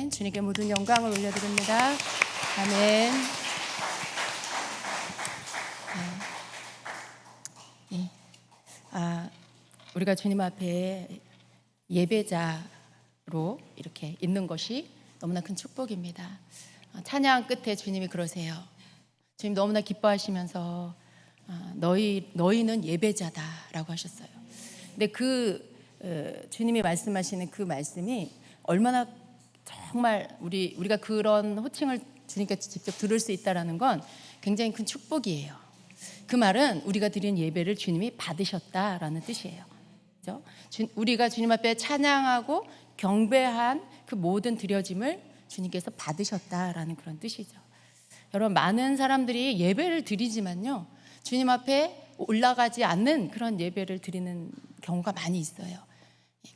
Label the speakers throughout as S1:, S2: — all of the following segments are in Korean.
S1: 아멘. 주님께 모든 영광을 올려드립니다. 아멘. 네. 우리가 주님 앞에 예배자로 이렇게 있는 것이 너무나 큰 축복입니다. 찬양 끝에 주님이 그러세요. 주님 너무나 기뻐하시면서 너희는 예배자다라고 하셨어요. 근데 주님이 말씀하시는 그 말씀이 얼마나 정말 우리가 그런 호칭을 주님께 직접 들을 수 있다라는 건 굉장히 큰 축복이에요. 그 말은 우리가 드린 예배를 주님이 받으셨다라는 뜻이에요. 그렇죠? 우리가 주님 앞에 찬양하고 경배한 그 모든 드려짐을 주님께서 받으셨다라는 그런 뜻이죠. 여러분, 많은 사람들이 예배를 드리지만요, 주님 앞에 올라가지 않는 그런 예배를 드리는 경우가 많이 있어요.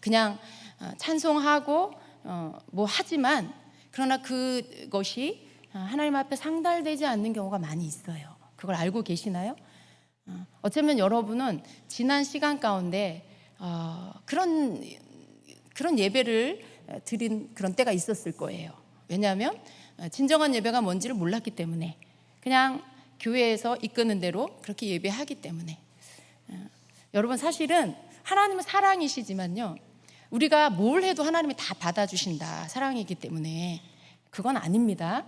S1: 그냥 찬송하고 뭐 하지만 그러나 그것이 하나님 앞에 상달되지 않는 경우가 많이 있어요. 그걸 알고 계시나요? 어쩌면 여러분은 지난 시간 가운데 그런 예배를 드린 그런 때가 있었을 거예요. 왜냐하면 진정한 예배가 뭔지를 몰랐기 때문에, 그냥 교회에서 이끄는 대로 그렇게 예배하기 때문에. 여러분, 사실은 하나님은 사랑이시지만요, 우리가 뭘 해도 하나님이 다 받아주신다, 사랑이기 때문에. 그건 아닙니다.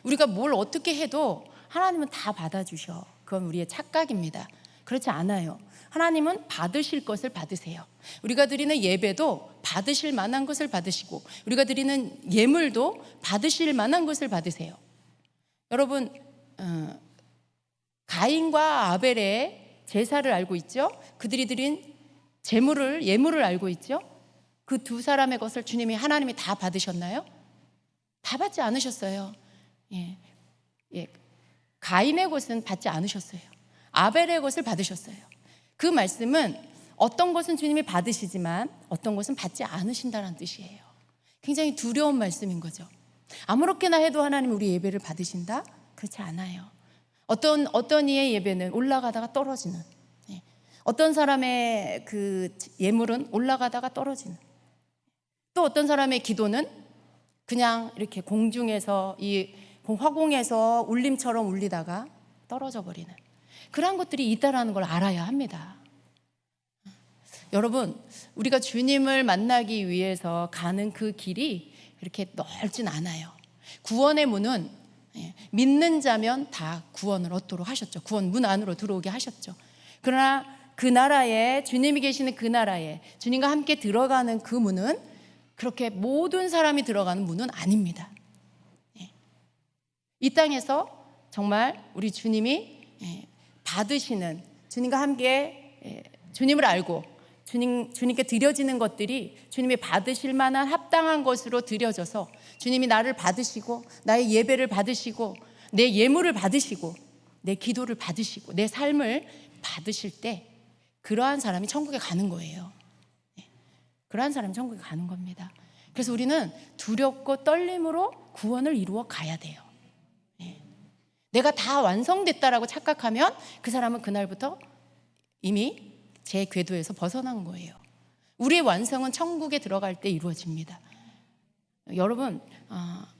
S1: 우리가 뭘 어떻게 해도 하나님은 다 받아주셔. 그건 우리의 착각입니다. 그렇지 않아요. 하나님은 받으실 것을 받으세요. 우리가 드리는 예배도 받으실 만한 것을 받으시고, 우리가 드리는 예물도 받으실 만한 것을 받으세요. 여러분, 가인과 아벨의 제사를 알고 있죠? 그들이 드린 예물을 알고 있죠? 그 두 사람의 것을 하나님이 다 받으셨나요? 다 받지 않으셨어요. 가인의 것은 받지 않으셨어요. 아벨의 것을 받으셨어요. 그 말씀은 어떤 것은 주님이 받으시지만 어떤 것은 받지 않으신다는 뜻이에요. 굉장히 두려운 말씀인 거죠. 아무렇게나 해도 하나님 우리 예배를 받으신다? 그렇지 않아요. 어떤 이의 예배는 올라가다가 떨어지는, 어떤 사람의 그 예물은 올라가다가 떨어지는, 또 어떤 사람의 기도는 그냥 이렇게 공중에서 이 화공에서 울림처럼 울리다가 떨어져 버리는 그런 것들이 있다라는 걸 알아야 합니다. 여러분, 우리가 주님을 만나기 위해서 가는 그 길이 그렇게 넓진 않아요. 구원의 문은 믿는 자면 다 구원을 얻도록 하셨죠. 구원 문 안으로 들어오게 하셨죠. 그러나 그 나라에, 주님이 계시는 그 나라에 주님과 함께 들어가는 그 문은 그렇게 모든 사람이 들어가는 문은 아닙니다. 이 땅에서 정말 우리 주님이 받으시는, 주님과 함께 주님을 알고 주님께 드려지는 것들이 주님이 받으실 만한 합당한 것으로 드려져서 주님이 나를 받으시고 나의 예배를 받으시고 내 예물을 받으시고 내 기도를 받으시고 내 삶을 받으실 때, 그러한 사람이 천국에 가는 거예요. 그러한 사람이 천국에 가는 겁니다. 그래서 우리는 두렵고 떨림으로 구원을 이루어 가야 돼요. 내가 다 완성됐다라고 착각하면 그 사람은 그날부터 이미 제 궤도에서 벗어난 거예요. 우리의 완성은 천국에 들어갈 때 이루어집니다. 여러분,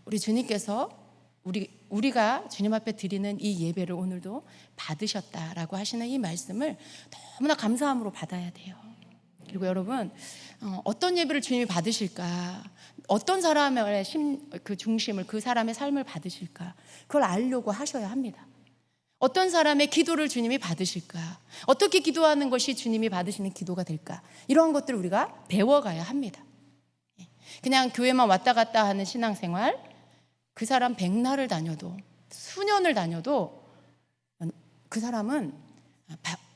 S1: 우리 주님께서 우리가 주님 앞에 드리는 이 예배를 오늘도 받으셨다라고 하시는 이 말씀을 너무나 감사함으로 받아야 돼요. 그리고 여러분, 어떤 예배를 주님이 받으실까, 어떤 사람의 그 중심을, 그 사람의 삶을 받으실까, 그걸 알려고 하셔야 합니다. 어떤 사람의 기도를 주님이 받으실까, 어떻게 기도하는 것이 주님이 받으시는 기도가 될까, 이런 것들을 우리가 배워가야 합니다. 그냥 교회만 왔다 갔다 하는 신앙생활, 그 사람 백날을 다녀도 수년을 다녀도 그 사람은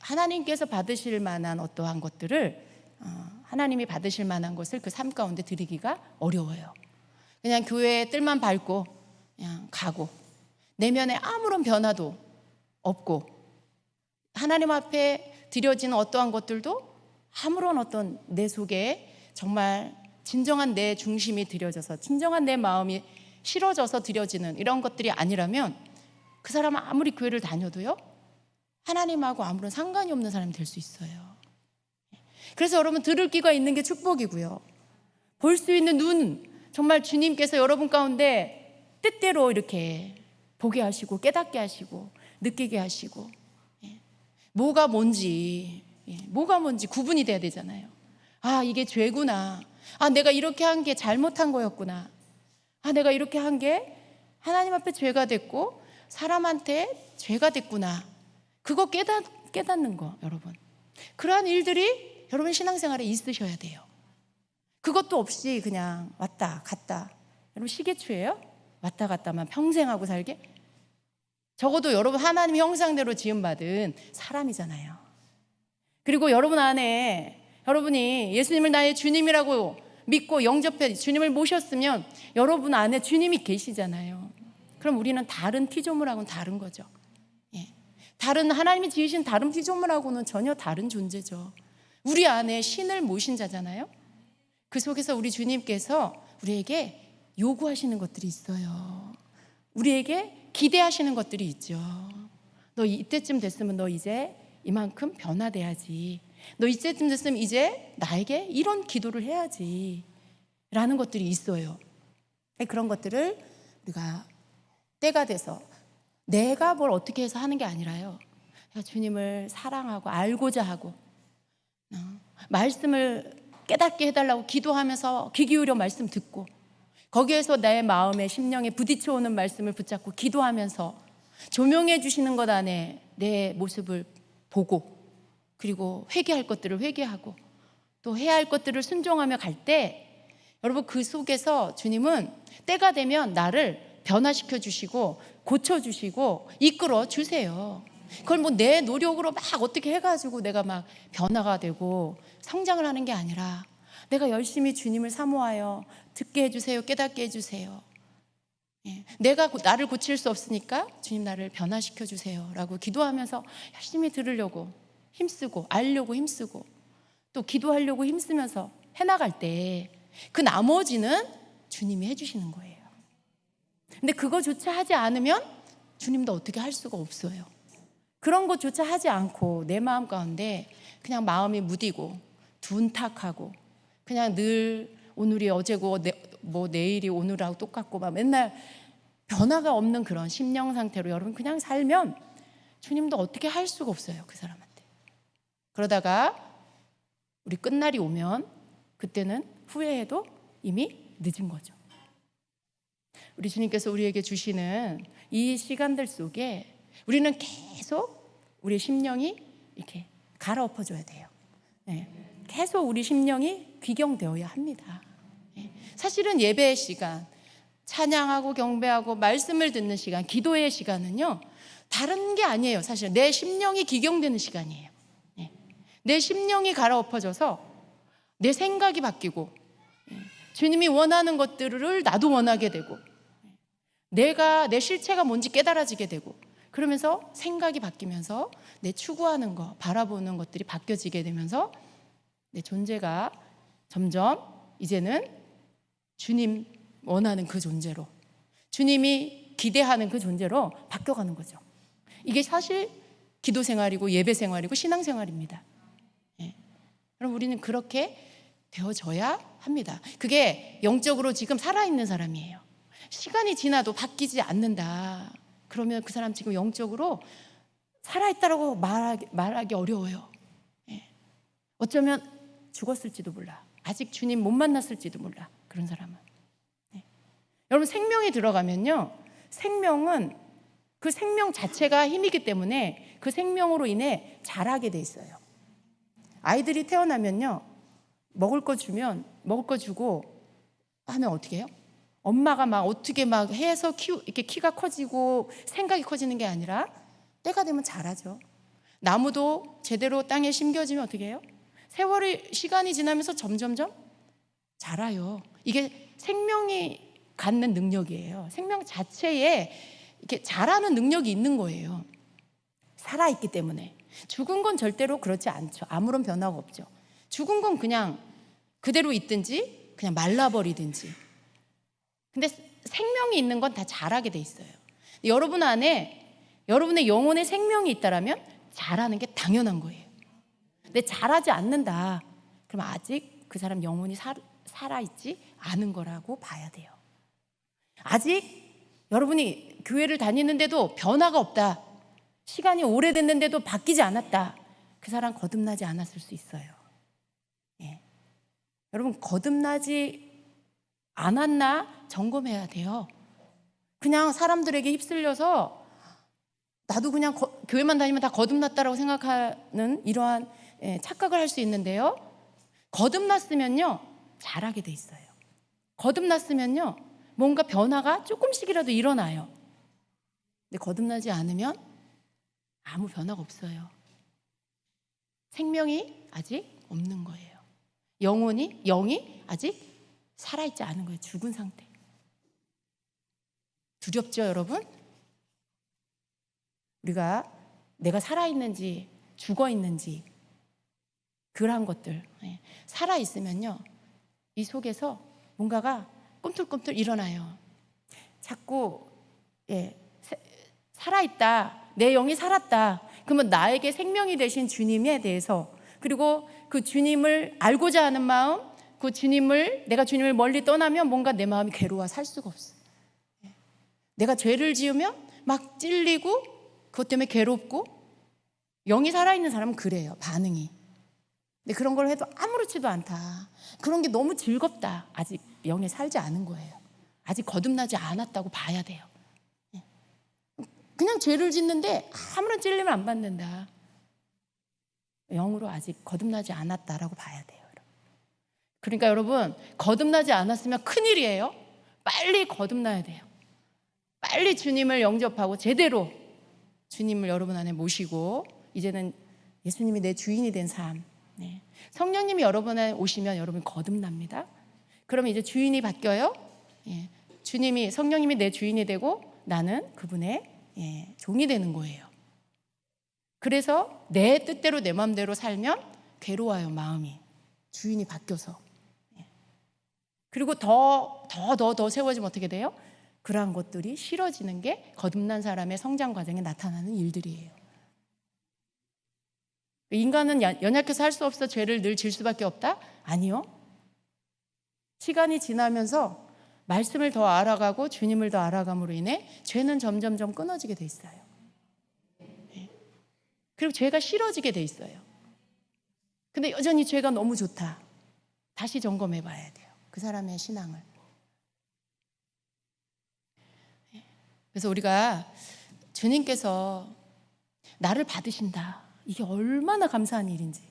S1: 하나님께서 받으실 만한 어떠한 것들을, 하나님이 받으실 만한 것을 그 삶 가운데 드리기가 어려워요. 그냥 교회에 뜰만 밟고 그냥 가고 내면에 아무런 변화도 없고 하나님 앞에 드려지는 어떠한 것들도 아무런 어떤 내 속에 정말 진정한 내 중심이 드려져서 진정한 내 마음이 실어져서 드려지는 이런 것들이 아니라면 그 사람은 아무리 교회를 다녀도요, 하나님하고 아무런 상관이 없는 사람이 될 수 있어요. 그래서 여러분, 들을 귀가 있는 게 축복이고요, 볼 수 있는 눈, 정말 주님께서 여러분 가운데 뜻대로 이렇게 보게 하시고 깨닫게 하시고 느끼게 하시고, 뭐가 뭔지 구분이 돼야 되잖아요. 아, 이게 죄구나. 아, 내가 이렇게 한 게 잘못한 거였구나. 아, 내가 이렇게 한 게 하나님 앞에 죄가 됐고 사람한테 죄가 됐구나. 그거 깨닫는 거, 여러분. 그러한 일들이 여러분 신앙생활에 있으셔야 돼요. 그것도 없이 그냥 왔다 갔다. 여러분 시계추예요? 왔다 갔다만 평생 하고 살게? 적어도 여러분 하나님 형상대로 지음받은 사람이잖아요. 그리고 여러분 안에 여러분이 예수님을 나의 주님이라고 믿고 영접해 주님을 모셨으면 여러분 안에 주님이 계시잖아요. 그럼 우리는 다른 피조물하고는 다른 거죠. 다른 하나님이 지으신 다른 피조물하고는 전혀 다른 존재죠. 우리 안에 신을 모신 자잖아요. 그 속에서 우리 주님께서 우리에게 요구하시는 것들이 있어요. 우리에게 기대하시는 것들이 있죠. 너 이때쯤 됐으면 너 이제 이만큼 변화돼야지. 너 이때쯤 됐으면 이제 나에게 이런 기도를 해야지 라는 것들이 있어요. 그런 것들을 우리가 때가 돼서 내가 뭘 어떻게 해서 하는 게 아니라요, 주님을 사랑하고 알고자 하고 말씀을 깨닫게 해달라고 기도하면서 귀 기울여 말씀 듣고, 거기에서 내 마음에 심령에 부딪혀오는 말씀을 붙잡고 기도하면서 조명해 주시는 것 안에 내 모습을 보고, 그리고 회개할 것들을 회개하고 또 해야 할 것들을 순종하며 갈 때, 여러분 그 속에서 주님은 때가 되면 나를 변화시켜 주시고 고쳐 주시고 이끌어 주세요. 그걸 뭐 내 노력으로 막 어떻게 해가지고 내가 막 변화가 되고 성장을 하는 게 아니라, 내가 열심히 주님을 사모하여 듣게 해주세요, 깨닫게 해주세요. 내가 나를 고칠 수 없으니까 주님 나를 변화시켜 주세요 라고 기도하면서 열심히 들으려고 힘쓰고 알려고 힘쓰고 또 기도하려고 힘쓰면서 해나갈 때 그 나머지는 주님이 해주시는 거예요. 근데 그거조차 하지 않으면 주님도 어떻게 할 수가 없어요. 그런 것조차 하지 않고 내 마음 가운데 그냥 마음이 무디고 둔탁하고 그냥 늘 오늘이 어제고 내일이 오늘하고 똑같고 막 맨날 변화가 없는 그런 심령 상태로 여러분 그냥 살면 주님도 어떻게 할 수가 없어요, 그 사람한테. 그러다가 우리 끝날이 오면 그때는 후회해도 이미 늦은 거죠. 우리 주님께서 우리에게 주시는 이 시간들 속에 우리는 계속 우리 심령이 이렇게 갈아엎어줘야 돼요. 계속 우리 심령이 귀경되어야 합니다. 사실은 예배의 시간, 찬양하고 경배하고 말씀을 듣는 시간, 기도의 시간은요 다른 게 아니에요. 사실 내 심령이 귀경되는 시간이에요. 내 심령이 갈아엎어져서 내 생각이 바뀌고 주님이 원하는 것들을 나도 원하게 되고 내가 내 실체가 뭔지 깨달아지게 되고, 그러면서 생각이 바뀌면서 내 추구하는 거, 바라보는 것들이 바뀌어지게 되면서 내 존재가 점점 이제는 주님 원하는 그 존재로, 주님이 기대하는 그 존재로 바뀌어가는 거죠. 이게 사실 기도 생활이고 예배 생활이고 신앙 생활입니다. 그럼 우리는 그렇게 되어져야 합니다. 그게 영적으로 지금 살아있는 사람이에요. 시간이 지나도 바뀌지 않는다. 그러면 그 사람 지금 영적으로 살아있다라고 말하기 어려워요. 어쩌면 죽었을지도 몰라. 아직 주님 못 만났을지도 몰라. 그런 사람은. 여러분 생명이 들어가면요, 생명은 그 생명 자체가 힘이기 때문에 그 생명으로 인해 자라게 돼 있어요. 아이들이 태어나면요, 먹을 거 주면 먹을 거 주고 하면 어떻게 해요? 엄마가 막 어떻게 막 해서 이렇게 키가 커지고 생각이 커지는 게 아니라 때가 되면 자라죠. 나무도 제대로 땅에 심겨지면 어떻게 해요? 시간이 지나면서 점점점 자라요. 이게 생명이 갖는 능력이에요. 생명 자체에 이렇게 자라는 능력이 있는 거예요. 살아있기 때문에. 죽은 건 절대로 그렇지 않죠. 아무런 변화가 없죠. 죽은 건 그냥 그대로 있든지 그냥 말라버리든지. 근데 생명이 있는 건 다 자라게 돼 있어요. 여러분 안에 여러분의 영혼의 생명이 있다라면 자라는 게 당연한 거예요. 근데 자라지 않는다, 그럼 아직 그 사람 영혼이 살아있지 않은 거라고 봐야 돼요. 아직 여러분이 교회를 다니는데도 변화가 없다, 시간이 오래됐는데도 바뀌지 않았다, 그 사람 거듭나지 않았을 수 있어요. 예. 여러분, 거듭나지 않았나 점검해야 돼요. 그냥 사람들에게 휩쓸려서 나도 그냥 교회만 다니면 다 거듭났다라고 생각하는 이러한 착각을 할 수 있는데요, 거듭났으면요 잘하게 돼 있어요. 거듭났으면요 뭔가 변화가 조금씩이라도 일어나요. 근데 거듭나지 않으면 아무 변화가 없어요. 생명이 아직 없는 거예요. 영이 아직 살아있지 않은 거예요. 죽은 상태. 두렵죠, 여러분? 우리가 내가 살아있는지 죽어있는지 그러한 것들, 살아있으면요 이 속에서 뭔가가 꿈틀꿈틀 일어나요. 자꾸 살아있다, 내 영이 살았다, 그러면 나에게 생명이 되신 주님에 대해서, 그리고 그 주님을 알고자 하는 마음, 그 내가 주님을 멀리 떠나면 뭔가 내 마음이 괴로워 살 수가 없어요. 내가 죄를 지으면 막 찔리고 그것 때문에 괴롭고, 영이 살아있는 사람은 그래요, 반응이. 근데 그런 걸 해도 아무렇지도 않다, 그런 게 너무 즐겁다, 아직 영에 살지 않은 거예요. 아직 거듭나지 않았다고 봐야 돼요. 그냥 죄를 짓는데 아무런 찔림을 안 받는다, 영으로 아직 거듭나지 않았다라고 봐야 돼요. 그러니까 여러분, 거듭나지 않았으면 큰일이에요. 빨리 거듭나야 돼요. 빨리 주님을 영접하고 제대로 주님을 여러분 안에 모시고, 이제는 예수님이 내 주인이 된 삶, 성령님이 여러분 안에 오시면 여러분 거듭납니다. 그러면 이제 주인이 바뀌어요. 성령님이 내 주인이 되고 나는 그분의 종이 되는 거예요. 그래서 내 뜻대로 내 마음대로 살면 괴로워요, 마음이. 주인이 바뀌어서. 그리고 더 세워지면 어떻게 돼요? 그러한 것들이 싫어지는 게 거듭난 사람의 성장 과정에 나타나는 일들이에요. 인간은 연약해서 할 수 없어 죄를 늘 질 수밖에 없다? 아니요. 시간이 지나면서 말씀을 더 알아가고 주님을 더 알아감으로 인해 죄는 점점점 끊어지게 돼 있어요. 그리고 죄가 싫어지게 돼 있어요. 근데 여전히 죄가 너무 좋다, 다시 점검해 봐야 돼요, 그 사람의 신앙을. 그래서 우리가 주님께서 나를 받으신다, 이게 얼마나 감사한 일인지.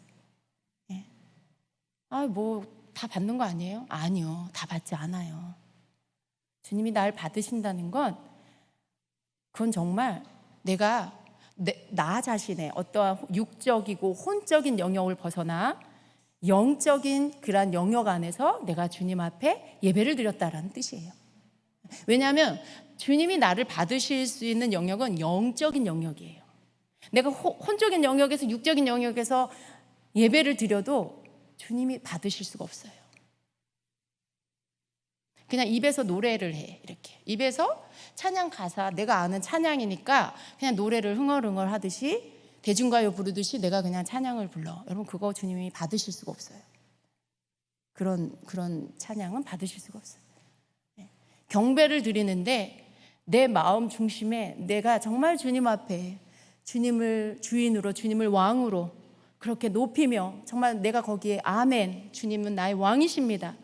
S1: 다 받는 거 아니에요? 아니요, 다 받지 않아요. 주님이 날 받으신다는 건, 그건 정말 내가 나 자신의 어떠한 육적이고 혼적인 영역을 벗어나 영적인 그런 영역 안에서 내가 주님 앞에 예배를 드렸다라는 뜻이에요. 왜냐하면 주님이 나를 받으실 수 있는 영역은 영적인 영역이에요. 내가 혼적인 영역에서, 육적인 영역에서 예배를 드려도 주님이 받으실 수가 없어요. 그냥 입에서 노래를 해, 이렇게 입에서 찬양 가사, 내가 아는 찬양이니까 그냥 노래를 흥얼흥얼 하듯이, 대중가요 부르듯이 내가 그냥 찬양을 불러. 여러분, 그거 주님이 받으실 수가 없어요. 그런 찬양은 받으실 수가 없어요. 경배를 드리는데 내 마음 중심에 내가 정말 주님 앞에 주님을 주인으로, 주님을 왕으로 그렇게 높이며, 정말 내가 거기에 아멘, 주님은 나의 왕이십니다,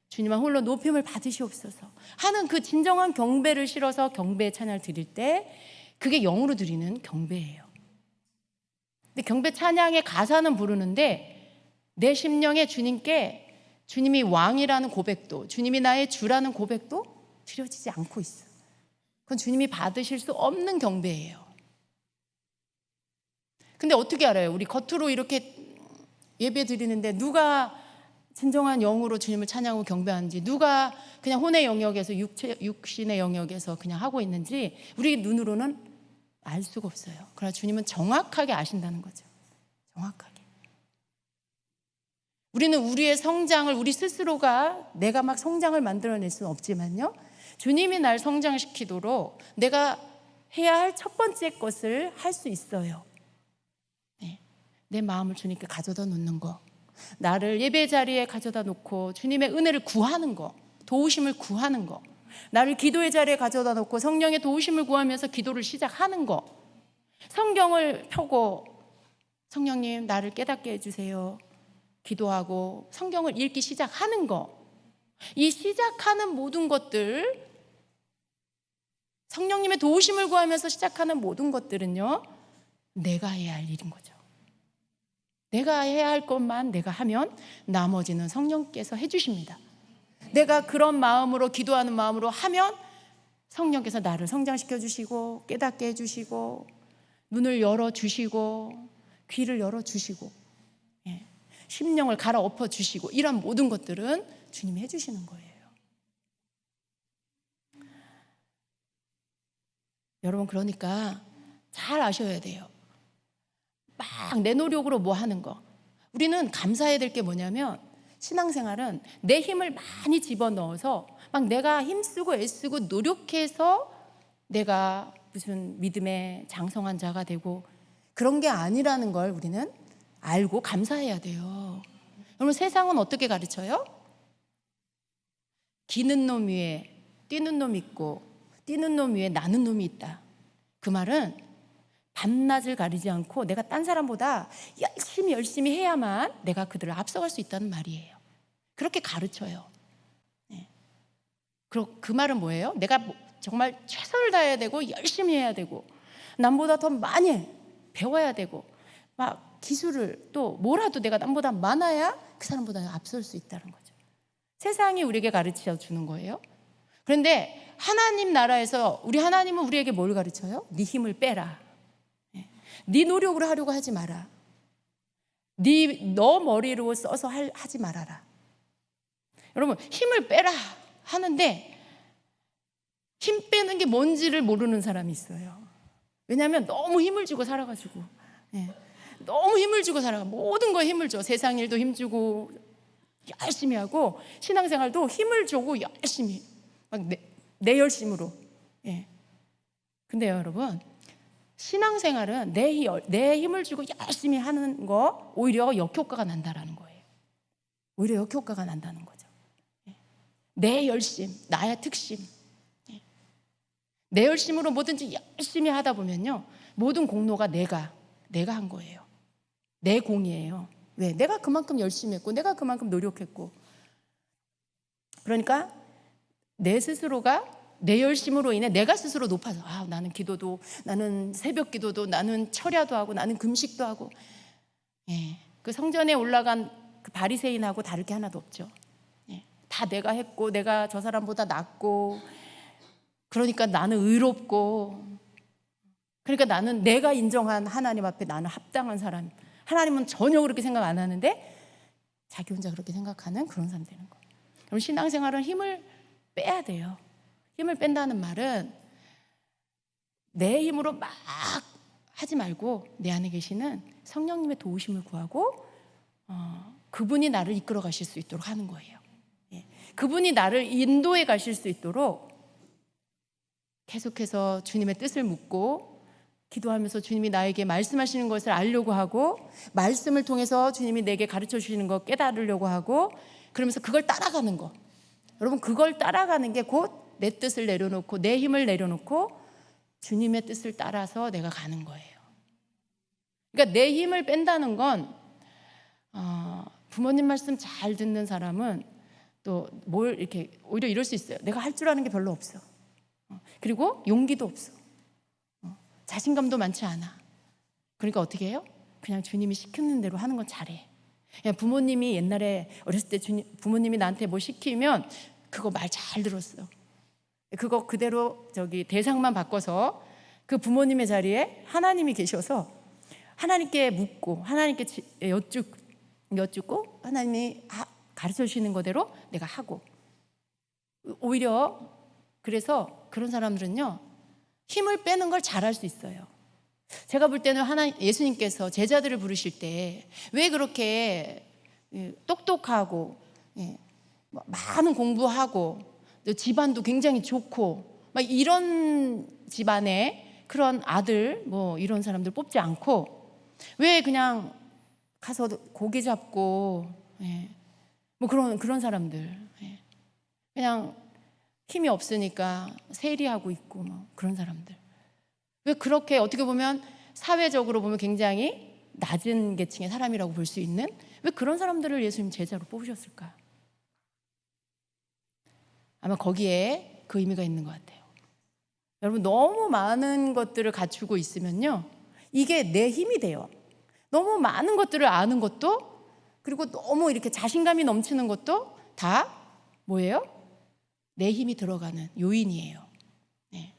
S1: 주님만 홀로 높임을 받으시옵소서 하는 그 진정한 경배를 실어서 경배의 찬양을 드릴 때, 그게 영으로 드리는 경배예요. 근데 경배 찬양의 가사는 부르는데 내 심령에 주님께, 주님이 왕이라는 고백도, 주님이 나의 주라는 고백도 드려지지 않고 있어. 그건 주님이 받으실 수 없는 경배예요. 근데 어떻게 알아요? 우리 겉으로 이렇게 예배 드리는데 누가 진정한 영으로 주님을 찬양하고 경배하는지, 누가 그냥 혼의 영역에서, 육신의 영역에서 그냥 하고 있는지 우리 눈으로는 알 수가 없어요. 그러나 주님은 정확하게 아신다는 거죠. 정확하게. 우리는 우리의 성장을 우리 스스로가 내가 막 성장을 만들어낼 수는 없지만요, 주님이 날 성장시키도록 내가 해야 할 첫 번째 것을 할 수 있어요. 내 마음을 주님께 가져다 놓는 거, 나를 예배 자리에 가져다 놓고 주님의 은혜를 구하는 거, 도우심을 구하는 거, 나를 기도의 자리에 가져다 놓고 성령의 도우심을 구하면서 기도를 시작하는 거, 성경을 펴고 성령님 나를 깨닫게 해주세요 기도하고 성경을 읽기 시작하는 거, 이 시작하는 모든 것들, 성령님의 도우심을 구하면서 시작하는 모든 것들은요, 내가 해야 할 일인 거죠. 내가 해야 할 것만 내가 하면 나머지는 성령께서 해주십니다. 내가 그런 마음으로, 기도하는 마음으로 하면 성령께서 나를 성장시켜 주시고 깨닫게 해주시고 눈을 열어주시고 귀를 열어주시고 심령을 갈아엎어 주시고, 이런 모든 것들은 주님이 해주시는 거예요. 여러분, 그러니까 잘 아셔야 돼요. 막 내 노력으로 뭐 하는 거, 우리는 감사해야 될 게 뭐냐면, 신앙생활은 내 힘을 많이 집어넣어서 막 내가 힘쓰고 애쓰고 노력해서 내가 무슨 믿음의 장성한 자가 되고 그런 게 아니라는 걸 우리는 알고 감사해야 돼요. 여러분, 세상은 어떻게 가르쳐요? 기는 놈 위에 뛰는 놈 있고 뛰는 놈 위에 나는 놈이 있다. 그 말은 밤낮을 가리지 않고 내가 딴 사람보다 열심히 해야만 내가 그들을 앞서갈 수 있다는 말이에요. 그렇게 가르쳐요. 그 말은 뭐예요? 내가 정말 최선을 다해야 되고 열심히 해야 되고 남보다 더 많이 배워야 되고 막 기술을 또 뭐라도 내가 남보다 많아야 그 사람보다 앞설 수 있다는 거죠. 세상이 우리에게 가르쳐 주는 거예요. 그런데 하나님 나라에서 우리 하나님은 우리에게 뭘 가르쳐요? 네 힘을 빼라. 네 노력으로 하려고 하지 마라. 너 머리로 써서 하지 말아라. 여러분, 힘을 빼라 하는데 힘 빼는 게 뭔지를 모르는 사람이 있어요. 왜냐하면 너무 힘을 주고 살아가지고, 너무 힘을 주고 살아가. 모든 거에 힘을 줘. 세상 일도 힘주고 열심히 하고 신앙생활도 힘을 주고 열심히 막 내 열심으로. 근데 여러분, 신앙생활은 내 힘을 주고 열심히 하는 거 오히려 역효과가 난다라는 거예요. 오히려 역효과가 난다는 거죠. 내 열심, 나의 특심. 내 열심으로 뭐든지 열심히 하다 보면요, 모든 공로가 내가 한 거예요. 내 공이에요. 왜? 내가 그만큼 열심히 했고 내가 그만큼 노력했고. 그러니까 내 스스로가 내 열심으로 인해 내가 스스로 높아져. 나는 기도도, 나는 새벽 기도도, 나는 철야도 하고, 나는 금식도 하고. 그 성전에 올라간 그 바리새인하고 다를 게 하나도 없죠. 다 내가 했고 내가 저 사람보다 낫고, 그러니까 나는 의롭고, 그러니까 나는 내가 인정한 하나님 앞에 나는 합당한 사람. 하나님은 전혀 그렇게 생각 안 하는데 자기 혼자 그렇게 생각하는 그런 사람 되는 거예요. 그럼 신앙생활은 힘을 빼야 돼요. 힘을 뺀다는 말은 내 힘으로 막 하지 말고 내 안에 계시는 성령님의 도우심을 구하고 그분이 나를 이끌어 가실 수 있도록 하는 거예요. 그분이 나를 인도해 가실 수 있도록 계속해서 주님의 뜻을 묻고 기도하면서 주님이 나에게 말씀하시는 것을 알려고 하고, 말씀을 통해서 주님이 내게 가르쳐 주시는 거 깨달으려고 하고, 그러면서 그걸 따라가는 거. 여러분, 그걸 따라가는 게 곧 내 뜻을 내려놓고 내 힘을 내려놓고 주님의 뜻을 따라서 내가 가는 거예요. 그러니까 내 힘을 뺀다는 건 부모님 말씀 잘 듣는 사람은 또 뭘 이렇게 오히려 이럴 수 있어요. 내가 할 줄 아는 게 별로 없어. 그리고 용기도 없어. 자신감도 많지 않아. 그러니까 어떻게 해요? 그냥 주님이 시키는 대로 하는 건 잘해. 부모님이 옛날에 어렸을 때 부모님이 나한테 뭐 시키면 그거 말 잘 들었어. 그거 그대로 대상만 바꿔서 그 부모님의 자리에 하나님이 계셔서 하나님께 묻고 하나님께 여쭙고 하나님이 가르쳐 주시는 거대로 내가 하고. 오히려 그래서 그런 사람들은요, 힘을 빼는 걸 잘할 수 있어요. 제가 볼 때는 예수님께서 제자들을 부르실 때 왜 그렇게 똑똑하고 많은 공부하고 집안도 굉장히 좋고 막 이런 집안에 그런 아들 이런 사람들 뽑지 않고 왜 그냥 가서 고기 잡고, 예. 뭐 그런 사람들, 예. 그냥 힘이 없으니까 세리하고 있고 뭐 그런 사람들. 왜 그렇게 어떻게 보면 사회적으로 보면 굉장히 낮은 계층의 사람이라고 볼 수 있는, 왜 그런 사람들을 예수님 제자로 뽑으셨을까? 아마 거기에 그 의미가 있는 것 같아요. 여러분, 너무 많은 것들을 갖추고 있으면요, 이게 내 힘이 돼요. 너무 많은 것들을 아는 것도, 그리고 너무 이렇게 자신감이 넘치는 것도 다 뭐예요? 내 힘이 들어가는 요인이에요. 네.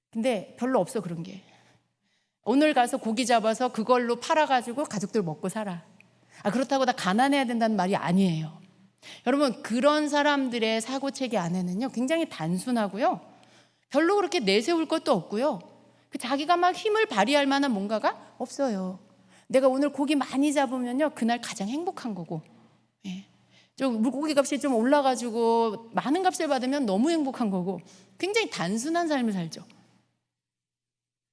S1: 근데 별로 없어, 그런 게. 오늘 가서 고기 잡아서 그걸로 팔아가지고 가족들 먹고 살아. 그렇다고 다 가난해야 된다는 말이 아니에요. 여러분, 그런 사람들의 사고체계 안에는요, 굉장히 단순하고요, 별로 그렇게 내세울 것도 없고요, 자기가 막 힘을 발휘할 만한 뭔가가 없어요. 내가 오늘 고기 많이 잡으면요, 그날 가장 행복한 거고, 예. 좀 물고기 값이 좀 올라가지고 많은 값을 받으면 너무 행복한 거고, 굉장히 단순한 삶을 살죠.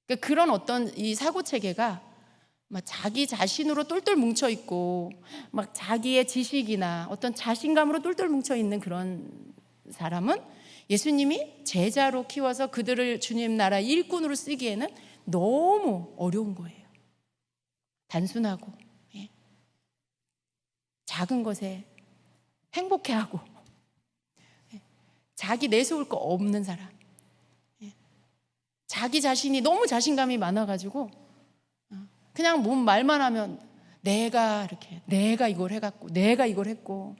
S1: 그러니까 그런 어떤 이 사고 체계가 막 자기 자신으로 똘똘 뭉쳐 있고, 막 자기의 지식이나 어떤 자신감으로 똘똘 뭉쳐 있는 그런 사람은 예수님이 제자로 키워서 그들을 주님 나라 일꾼으로 쓰기에는 너무 어려운 거예요. 단순하고, 예. 작은 것에 행복해하고, 예. 자기 내세울 거 없는 사람, 예. 자기 자신이 너무 자신감이 많아가지고 그냥 몸 말만 하면 내가 이걸 해갖고, 내가 이걸 했고,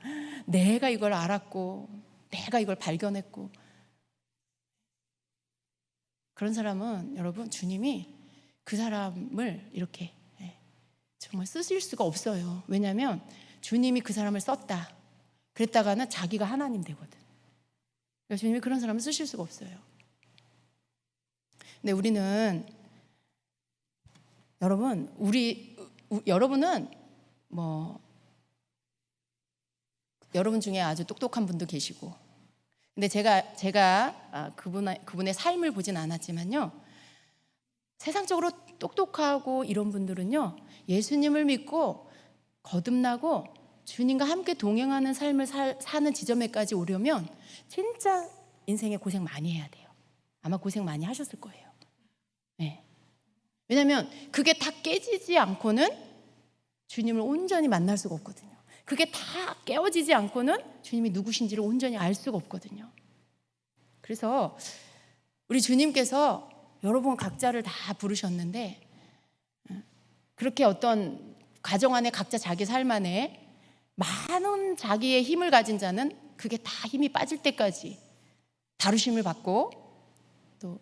S1: 내가 이걸 알았고, 내가 이걸 발견했고, 그런 사람은 여러분, 주님이 그 사람을 이렇게 정말 쓰실 수가 없어요. 왜냐하면 주님이 그 사람을 썼다 그랬다가는 자기가 하나님 되거든. 그래서 주님이 그런 사람을 쓰실 수가 없어요. 근데 우리는, 여러분은 뭐 여러분 중에 아주 똑똑한 분도 계시고, 근데 제가 그분의 삶을 보진 않았지만요, 세상적으로 똑똑하고 이런 분들은요, 예수님을 믿고 거듭나고 주님과 함께 동행하는 삶을 사는 지점에까지 오려면 진짜 인생에 고생 많이 해야 돼요. 아마 고생 많이 하셨을 거예요. 네. 왜냐하면 그게 다 깨지지 않고는 주님을 온전히 만날 수가 없거든요. 그게 다 깨어지지 않고는 주님이 누구신지를 온전히 알 수가 없거든요. 그래서 우리 주님께서 여러분 각자를 다 부르셨는데, 그렇게 어떤 가정 안에 각자 자기 삶 안에 많은 자기의 힘을 가진 자는 그게 다 힘이 빠질 때까지 다루심을 받고, 또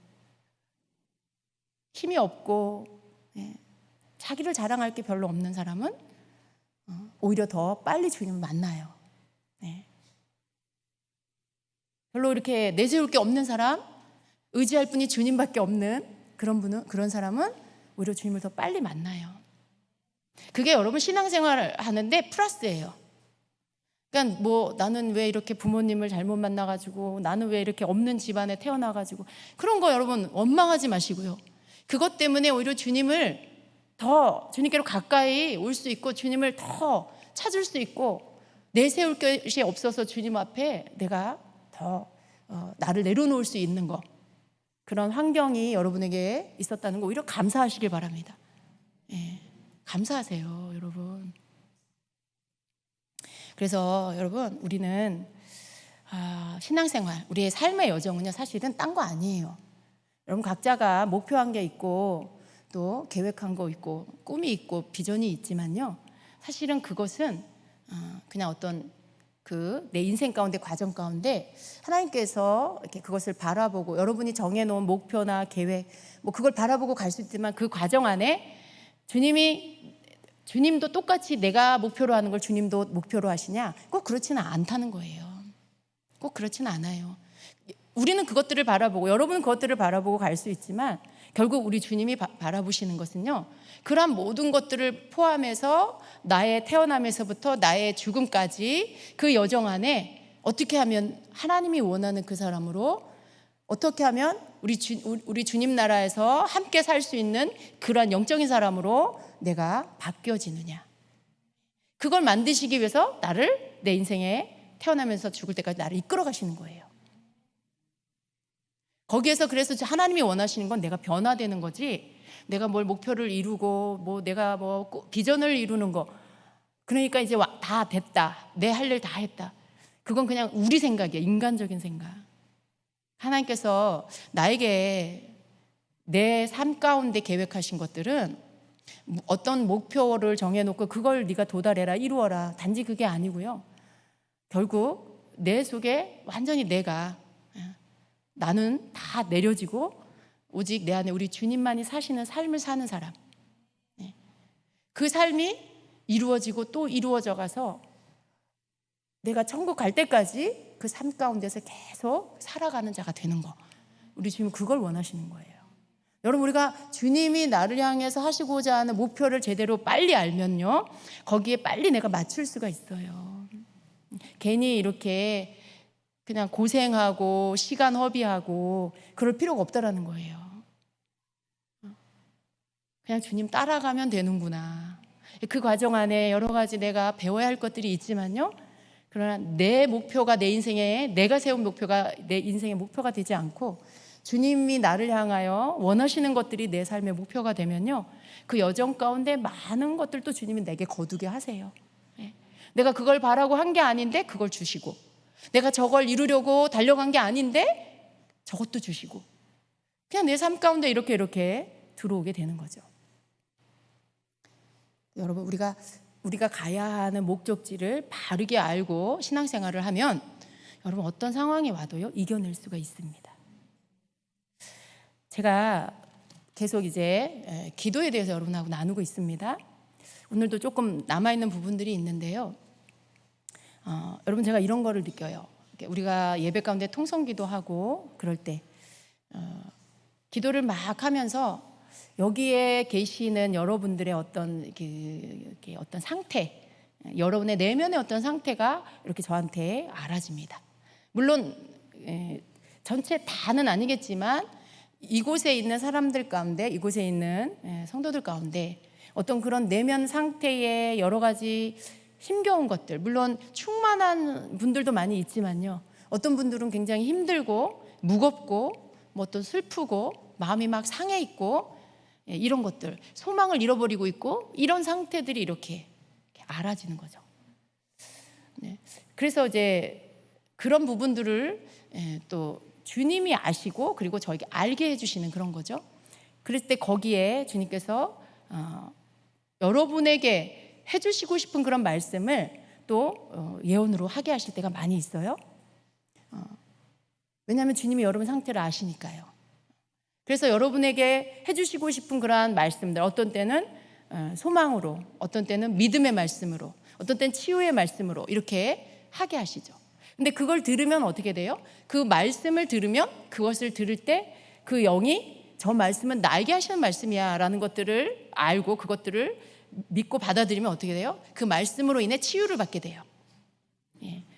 S1: 힘이 없고, 자기를 자랑할 게 별로 없는 사람은 오히려 더 빨리 주님을 만나요. 별로 이렇게 내세울 게 없는 사람, 의지할 분이 주님밖에 없는 그런 사람은 오히려 주님을 더 빨리 만나요. 그게 여러분 신앙생활을 하는데 플러스예요. 그러니까 뭐 나는 왜 이렇게 부모님을 잘못 만나가지고, 나는 왜 이렇게 없는 집안에 태어나가지고, 그런 거 여러분 원망하지 마시고요. 그것 때문에 오히려 주님께로 가까이 올 수 있고, 주님을 더 찾을 수 있고, 내세울 것이 없어서 주님 앞에 내가 더 나를 내려놓을 수 있는 거, 그런 환경이 여러분에게 있었다는 거 오히려 감사하시길 바랍니다. 감사하세요, 여러분. 그래서 여러분, 우리는 신앙생활, 우리의 삶의 여정은요, 사실은 딴 거 아니에요. 여러분 각자가 목표한 게 있고, 또 계획한 거 있고, 꿈이 있고, 비전이 있지만요, 사실은 그것은 그냥 어떤 내 인생 가운데, 과정 가운데 하나님께서 이렇게 그것을 바라보고, 여러분이 정해놓은 목표나 계획, 뭐 그걸 바라보고 갈 수 있지만, 그 과정 안에 주님도 똑같이 내가 목표로 하는 걸 주님도 목표로 하시냐? 꼭 그렇지는 않다는 거예요. 꼭 그렇지는 않아요. 우리는 그것들을 바라보고, 여러분은 그것들을 바라보고 갈 수 있지만, 결국 우리 주님이 바라보시는 것은요, 그러한 모든 것들을 포함해서 나의 태어남에서부터 나의 죽음까지 그 여정 안에 어떻게 하면 하나님이 원하는 그 사람으로, 어떻게 하면 우리 주님 나라에서 함께 살 수 있는 그러한 영적인 사람으로 내가 바뀌어지느냐, 그걸 만드시기 위해서 나를 내 인생에 태어나면서 죽을 때까지 나를 이끌어 가시는 거예요. 거기에서 그래서 하나님이 원하시는 건 내가 변화되는 거지, 내가 뭘 목표를 이루고 뭐 내가 뭐 비전을 이루는 거, 그러니까 이제 다 됐다, 내 할 일 다 했다, 그건 그냥 우리 생각이에요. 인간적인 생각. 하나님께서 나에게 내 삶 가운데 계획하신 것들은 어떤 목표를 정해놓고 그걸 네가 도달해라, 이루어라, 단지 그게 아니고요. 결국 내 속에 완전히 나는 다 내려지고 오직 내 안에 우리 주님만이 사시는 삶을 사는 사람, 그 삶이 이루어지고 또 이루어져 가서 내가 천국 갈 때까지 그 삶 가운데서 계속 살아가는 자가 되는 거, 우리 주님은 그걸 원하시는 거예요. 여러분, 우리가 주님이 나를 향해서 하시고자 하는 목표를 제대로 빨리 알면요, 거기에 빨리 내가 맞출 수가 있어요. 괜히 이렇게 그냥 고생하고 시간 허비하고 그럴 필요가 없다라는 거예요. 그냥 주님 따라가면 되는구나. 그 과정 안에 여러 가지 내가 배워야 할 것들이 있지만요, 그러나 내 목표가 내 인생에, 내가 세운 목표가 내 인생의 목표가 되지 않고 주님이 나를 향하여 원하시는 것들이 내 삶의 목표가 되면요, 그 여정 가운데 많은 것들도 주님이 내게 거두게 하세요. 내가 그걸 바라고 한 게 아닌데 그걸 주시고, 내가 저걸 이루려고 달려간 게 아닌데 저것도 주시고, 그냥 내 삶 가운데 이렇게 들어오게 되는 거죠. 여러분, 우리가 가야 하는 목적지를 바르게 알고 신앙생활을 하면 여러분 어떤 상황이 와도요, 이겨낼 수가 있습니다. 제가 계속 이제 기도에 대해서 여러분하고 나누고 있습니다. 오늘도 조금 남아있는 부분들이 있는데요, 여러분, 제가 이런 거를 느껴요. 우리가 예배 가운데 통성기도하고 그럴 때 기도를 막 하면서 여기에 계시는 여러분들의 어떤 어떤 상태, 여러분의 내면의 어떤 상태가 이렇게 저한테 알아집니다. 물론 전체 다는 아니겠지만 이곳에 있는 사람들 가운데, 이곳에 있는 성도들 가운데 어떤 그런 내면 상태의 여러 가지 힘겨운 것들, 물론 충만한 분들도 많이 있지만요, 어떤 분들은 굉장히 힘들고 무겁고 뭐 또 슬프고 마음이 막 상해 있고, 이런 것들, 소망을 잃어버리고 있고, 이런 상태들이 이렇게 알아지는 거죠. 그래서 이제 그런 부분들을 또 주님이 아시고 그리고 저에게 알게 해주시는 그런 거죠. 그랬을 때 거기에 주님께서 여러분에게 해주시고 싶은 그런 말씀을 또 예언으로 하게 하실 때가 많이 있어요. 왜냐하면 주님이 여러분 상태를 아시니까요. 그래서 여러분에게 해주시고 싶은 그러한 말씀들, 어떤 때는 소망으로, 어떤 때는 믿음의 말씀으로, 어떤 때는 치유의 말씀으로 이렇게 하게 하시죠. 근데 그걸 들으면 어떻게 돼요? 그 말씀을 들으면, 그것을 들을 때 그 영이 저 말씀은 나에게 하시는 말씀이야 라는 것들을 알고 그것들을 믿고 받아들이면 어떻게 돼요? 그 말씀으로 인해 치유를 받게 돼요.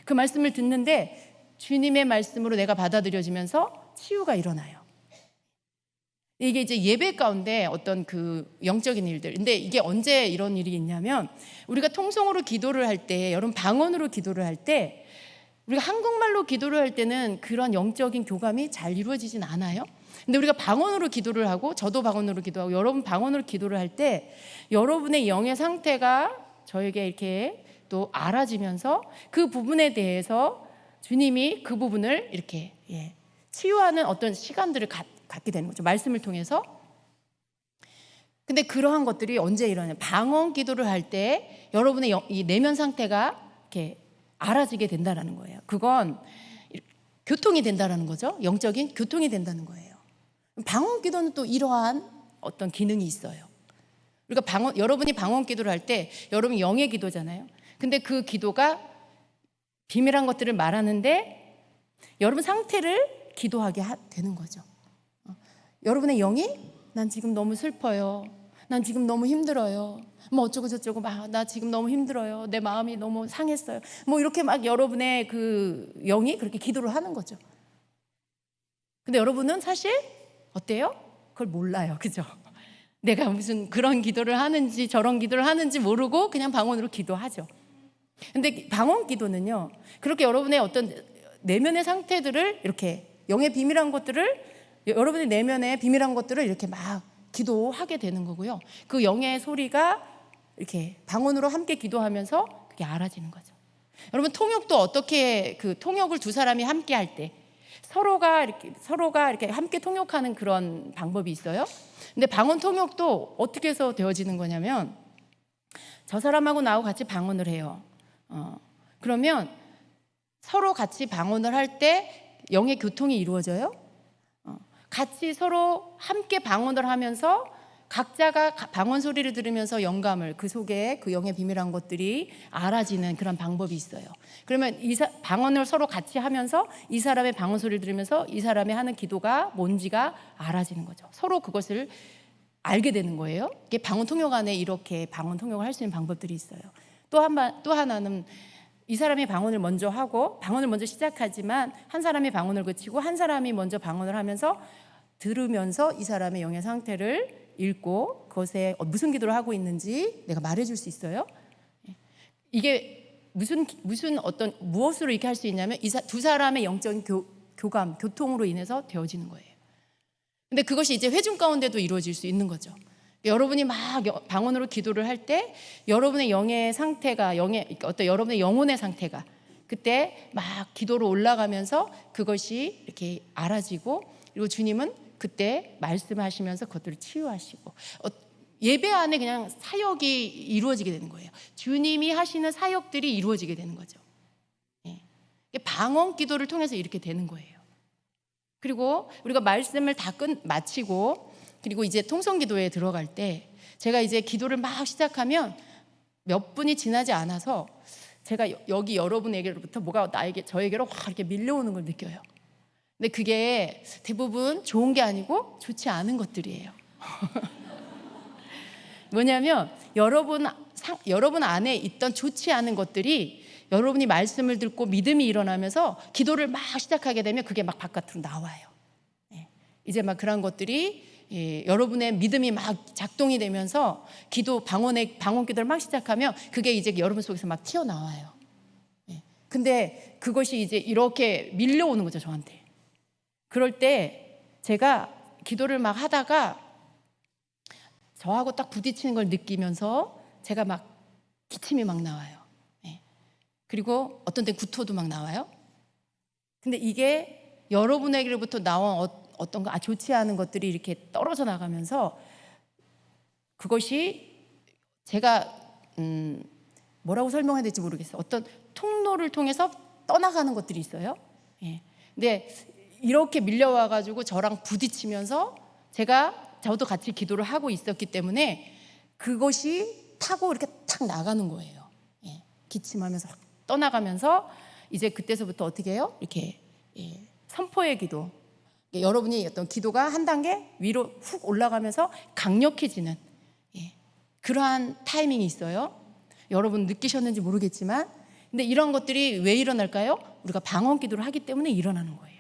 S1: 그 말씀을 듣는데 주님의 말씀으로 내가 받아들여지면서 치유가 일어나요. 이게 이제 예배 가운데 어떤 그 영적인 일들. 근데 이게 언제 이런 일이 있냐면, 우리가 통성으로 기도를 할 때, 여러분 방언으로 기도를 할 때, 우리가 한국말로 기도를 할 때는 그런 영적인 교감이 잘 이루어지진 않아요. 근데 우리가 방언으로 기도를 하고, 저도 방언으로 기도하고 여러분 방언으로 기도를 할 때 여러분의 영의 상태가 저에게 이렇게 또 알아지면서 그 부분에 대해서 주님이 그 부분을 이렇게 치유하는 어떤 시간들을 갖게 되는 거죠. 말씀을 통해서. 근데 그러한 것들이 언제 일어나요? 방언 기도를 할 때 여러분의 이 내면 상태가 이렇게 알아지게 된다라는 거예요. 그건 교통이 된다라는 거죠. 영적인 교통이 된다는 거예요. 방언 기도는 또 이러한 어떤 기능이 있어요. 우리가 여러분이 방언 기도를 할 때 여러분이 영의 기도잖아요. 근데 그 기도가 비밀한 것들을 말하는데 여러분 상태를 기도하게 되는 거죠. 여러분의 영이 난 지금 너무 슬퍼요, 난 지금 너무 힘들어요, 뭐 어쩌고 저쩌고, 나 지금 너무 힘들어요, 내 마음이 너무 상했어요, 뭐 이렇게 막 여러분의 그 영이 그렇게 기도를 하는 거죠. 근데 여러분은 사실 어때요? 그걸 몰라요. 그죠? 내가 무슨 그런 기도를 하는지 저런 기도를 하는지 모르고 그냥 방언으로 기도하죠. 근데 방언 기도는요, 그렇게 여러분의 어떤 내면의 상태들을 이렇게 영의 비밀한 것들을, 여러분의 내면의 비밀한 것들을 이렇게 막 기도하게 되는 거고요. 그 영의 소리가 이렇게 방언으로 함께 기도하면서 그게 알아지는 거죠. 여러분, 통역도 어떻게, 그 통역을 두 사람이 함께 할 때 서로가 이렇게 함께 통역하는 그런 방법이 있어요. 근데 방언 통역도 어떻게 해서 되어지는 거냐면, 저 사람하고 나하고 같이 방언을 해요. 그러면 서로 같이 방언을 할 때 영의 교통이 이루어져요. 같이 서로 함께 방언을 하면서 각자가 방언 소리를 들으면서 영감을, 그 속에 그 영의 비밀한 것들이 알아지는 그런 방법이 있어요. 그러면 방언을 서로 같이 하면서 이 사람의 방언 소리를 들으면서 이 사람이 하는 기도가 뭔지가 알아지는 거죠. 서로 그것을 알게 되는 거예요. 이게 방언 통역 안에 이렇게 방언 통역을 할 수 있는 방법들이 있어요. 또 하나는 이 사람이 방언을 먼저 하고 방언을 먼저 시작하지만 한 사람이 방언을 그치고 한 사람이 먼저 방언을 하면서 들으면서 이 사람의 영의 상태를 읽고 그것에 무슨 기도를 하고 있는지 내가 말해줄 수 있어요. 이게 무엇으로 이렇게 할 수 있냐면 두 사람의 영적인 교통으로 인해서 되어지는 거예요. 근데 그것이 이제 회중 가운데도 이루어질 수 있는 거죠. 여러분이 막 방언으로 기도를 할 때 여러분의 영의 상태가, 여러분의 영혼의 상태가 그때 막 기도로 올라가면서 그것이 이렇게 알아지고, 그리고 주님은 그때 말씀하시면서 그것들을 치유하시고, 예배 안에 그냥 사역이 이루어지게 되는 거예요. 주님이 하시는 사역들이 이루어지게 되는 거죠. 방언 기도를 통해서 이렇게 되는 거예요. 그리고 우리가 말씀을 다 마치고 그리고 이제 통성 기도에 들어갈 때 제가 이제 기도를 막 시작하면 몇 분이 지나지 않아서 제가 여기 여러분에게로부터 뭐가 저에게로 확 이렇게 밀려오는 걸 느껴요. 근데 그게 대부분 좋은 게 아니고 좋지 않은 것들이에요. 뭐냐면 여러분 안에 있던 좋지 않은 것들이 여러분이 말씀을 듣고 믿음이 일어나면서 기도를 막 시작하게 되면 그게 막 바깥으로 나와요. 이제 막 그런 것들이 여러분의 믿음이 막 작동이 되면서 방언 기도를 막 시작하면 그게 이제 여러분 속에서 막 튀어나와요. 근데 그것이 이제 이렇게 밀려오는 거죠, 저한테. 그럴 때 제가 기도를 막 하다가 저하고 딱 부딪히는 걸 느끼면서 제가 막 기침이 막 나와요. 그리고 어떤 때 구토도 막 나와요. 근데 이게 여러분에게로부터 나온 어떤 좋지 않은 것들이 이렇게 떨어져 나가면서 그것이 제가 뭐라고 설명해야 될지 모르겠어요. 어떤 통로를 통해서 떠나가는 것들이 있어요. 근데 이렇게 밀려와가지고 저랑 부딪히면서 저도 같이 기도를 하고 있었기 때문에 그것이 타고 이렇게 탁 나가는 거예요. 기침하면서 떠나가면서 이제 그때서부터 어떻게 해요? 이렇게 선포의 기도. 여러분이 어떤 기도가 한 단계 위로 훅 올라가면서 강력해지는 그러한 타이밍이 있어요. 여러분 느끼셨는지 모르겠지만, 근데 이런 것들이 왜 일어날까요? 우리가 방언 기도를 하기 때문에 일어나는 거예요.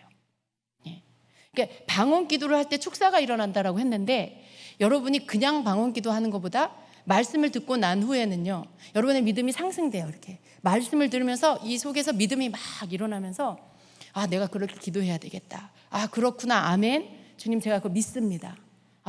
S1: 그러니까 방언 기도를 할 때 축사가 일어난다라고 했는데, 여러분이 그냥 방언 기도하는 것보다 말씀을 듣고 난 후에는요, 여러분의 믿음이 상승돼요. 이렇게 말씀을 들으면서 이 속에서 믿음이 막 일어나면서 내가 그렇게 기도해야 되겠다. 그렇구나. 아멘. 주님, 제가 그거 믿습니다.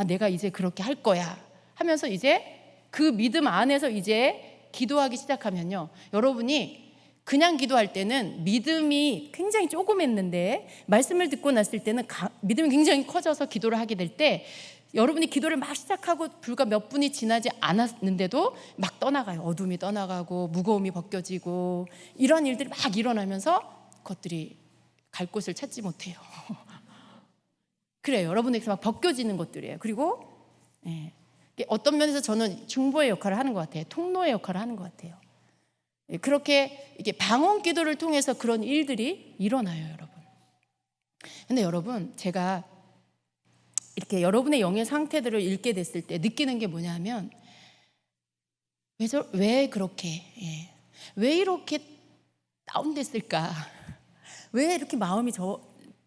S1: 내가 이제 그렇게 할 거야 하면서 이제 그 믿음 안에서 이제 기도하기 시작하면요, 여러분이 그냥 기도할 때는 믿음이 굉장히 조그맸는데 말씀을 듣고 났을 때는 믿음이 굉장히 커져서 기도를 하게 될 때 여러분이 기도를 막 시작하고 불과 몇 분이 지나지 않았는데도 막 떠나가요. 어둠이 떠나가고 무거움이 벗겨지고 이런 일들이 막 일어나면서 그것들이 갈 곳을 찾지 못해요. 그래요. 여러분에게서 막 벗겨지는 것들이에요. 그리고 어떤 면에서 저는 중보의 역할을 하는 것 같아요. 통로의 역할을 하는 것 같아요. 그렇게 이게 방언 기도를 통해서 그런 일들이 일어나요, 여러분. 근데 여러분, 제가 이렇게 여러분의 영의 상태들을 읽게 됐을 때 느끼는 게 뭐냐면, 왜 왜 이렇게 다운됐을까? 왜 이렇게 마음이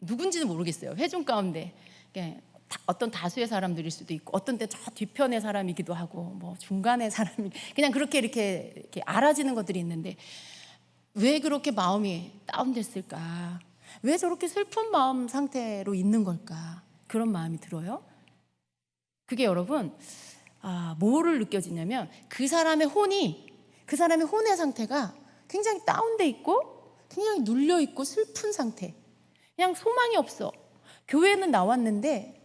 S1: 누군지는 모르겠어요. 회중 가운데 어떤 다수의 사람들일 수도 있고, 어떤 때 저 뒤편의 사람이기도 하고, 뭐 중간의 사람이, 그냥 그렇게 이렇게 알아지는 것들이 있는데, 왜 그렇게 마음이 다운됐을까? 왜 저렇게 슬픈 마음 상태로 있는 걸까? 그런 마음이 들어요. 그게 여러분, 뭐를 느껴지냐면 그 사람의 혼의 상태가 굉장히 다운돼 있고 굉장히 눌려 있고 슬픈 상태. 그냥 소망이 없어. 교회는 나왔는데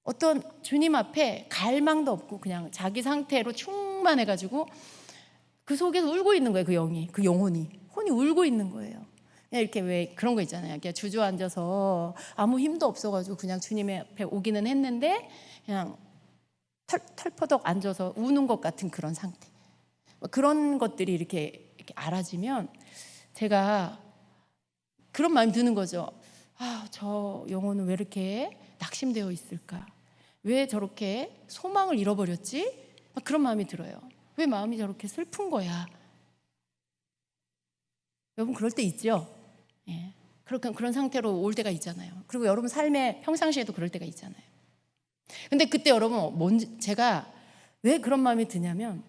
S1: 어떤 주님 앞에 갈망도 없고 그냥 자기 상태로 충만해가지고 그 속에서 울고 있는 거예요. 그 영이, 그 혼이 울고 있는 거예요. 그냥 이렇게 왜 그런 거 있잖아요. 그냥 주저앉아서 아무 힘도 없어가지고 그냥 주님 앞에 오기는 했는데 그냥 털퍼덕 앉아서 우는 것 같은 그런 상태. 그런 것들이 이렇게 알아지면 제가 그런 마음이 드는 거죠. 저 영혼은 왜 이렇게 낙심되어 있을까? 왜 저렇게 소망을 잃어버렸지? 그런 마음이 들어요. 왜 마음이 저렇게 슬픈 거야? 여러분 그럴 때 있죠? 예. 그런 상태로 올 때가 있잖아요. 그리고 여러분 삶의 평상시에도 그럴 때가 있잖아요. 근데 그때 여러분 제가 왜 그런 마음이 드냐면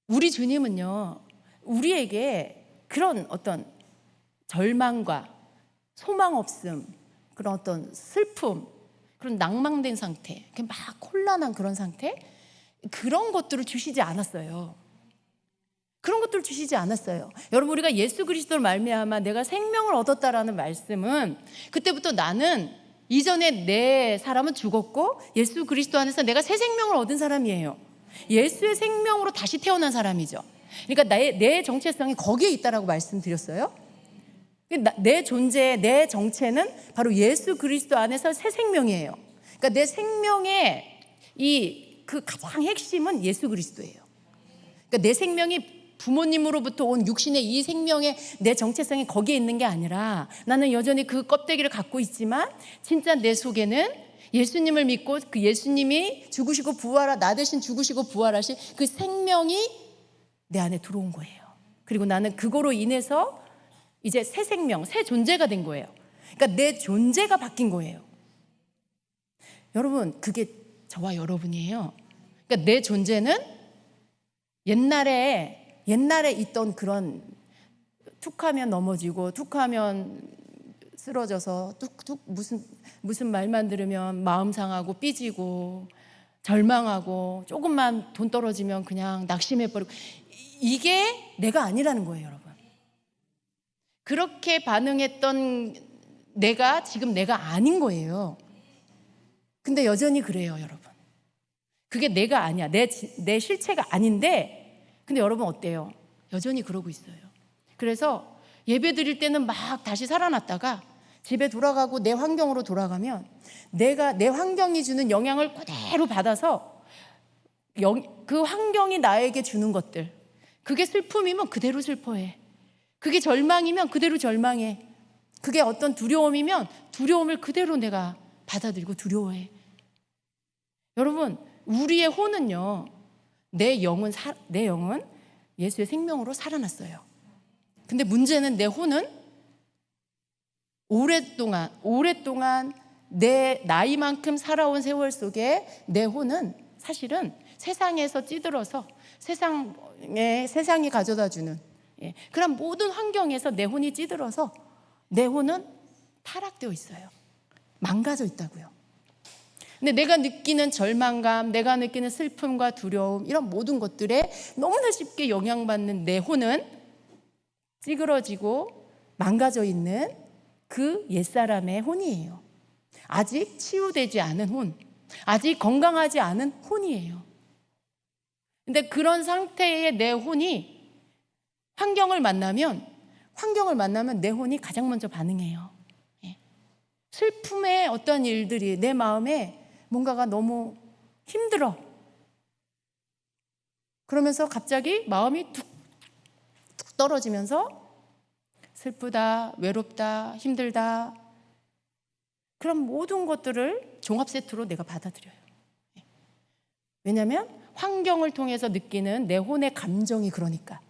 S1: 우리 주님은요, 우리에게 그런 어떤 절망과 소망 없음, 그런 어떤 슬픔, 그런 낭망된 상태, 막 혼란한 그런 상태, 그런 것들을 주시지 않았어요. 그런 것들을 주시지 않았어요. 여러분 우리가 예수 그리스도를 말미암아 내가 생명을 얻었다라는 말씀은 그때부터 나는 이전에 내 사람은 죽었고 예수 그리스도 안에서 내가 새 생명을 얻은 사람이에요. 예수의 생명으로 다시 태어난 사람이죠. 그러니까 내 정체성이 거기에 있다라고 말씀드렸어요. 내 존재, 내 정체는 바로 예수 그리스도 안에서 새 생명이에요. 그러니까 내 생명의 그 가장 핵심은 예수 그리스도예요. 그러니까 내 생명이 부모님으로부터 온 육신의 이 생명의 내 정체성이 거기에 있는 게 아니라 나는 여전히 그 껍데기를 갖고 있지만 진짜 내 속에는 예수님을 믿고 그 예수님이 죽으시고 나 대신 죽으시고 부활하신 그 생명이 내 안에 들어온 거예요. 그리고 나는 그거로 인해서 이제 새 생명, 새 존재가 된 거예요. 그러니까 내 존재가 바뀐 거예요. 여러분 그게 저와 여러분이에요. 그러니까 내 존재는 옛날에 있던 그런 툭하면 넘어지고 툭하면 쓰러져서 툭툭 무슨 말만 들으면 마음 상하고 삐지고 절망하고 조금만 돈 떨어지면 그냥 낙심해버리고 이게 내가 아니라는 거예요, 여러분. 그렇게 반응했던 내가 지금 내가 아닌 거예요. 근데 여전히 그래요, 여러분. 그게 내가 아니야. 내 실체가 아닌데 근데 여러분 어때요? 여전히 그러고 있어요. 그래서 예배 드릴 때는 막 다시 살아났다가 집에 돌아가고 내 환경으로 돌아가면 내 환경이 주는 영향을 그대로 받아서 그 환경이 나에게 주는 것들, 그게 슬픔이면 그대로 슬퍼해. 그게 절망이면 그대로 절망해. 그게 어떤 두려움이면 두려움을 그대로 내가 받아들이고 두려워해. 여러분 우리의 혼은요, 내 영은 예수의 생명으로 살아났어요. 근데 문제는 내 혼은 오랫동안 내 나이만큼 살아온 세월 속에 내 혼은 사실은 세상에서 찌들어서 세상이 가져다주는 그런 모든 환경에서 내 혼이 찌들어서 내 혼은 타락되어 있어요. 망가져 있다고요. 근데 내가 느끼는 절망감, 내가 느끼는 슬픔과 두려움, 이런 모든 것들에 너무나 쉽게 영향받는 내 혼은 찌그러지고 망가져 있는 그 옛사람의 혼이에요. 아직 치유되지 않은 혼, 아직 건강하지 않은 혼이에요. 근데 그런 상태의 내 혼이 환경을 만나면 내 혼이 가장 먼저 반응해요. 슬픔의 어떤 일들이 내 마음에 뭔가가 너무 힘들어. 그러면서 갑자기 마음이 툭 떨어지면서 슬프다, 외롭다, 힘들다, 그런 모든 것들을 종합 세트로 내가 받아들여요. 왜냐하면 환경을 통해서 느끼는 내 혼의 감정이 그러니까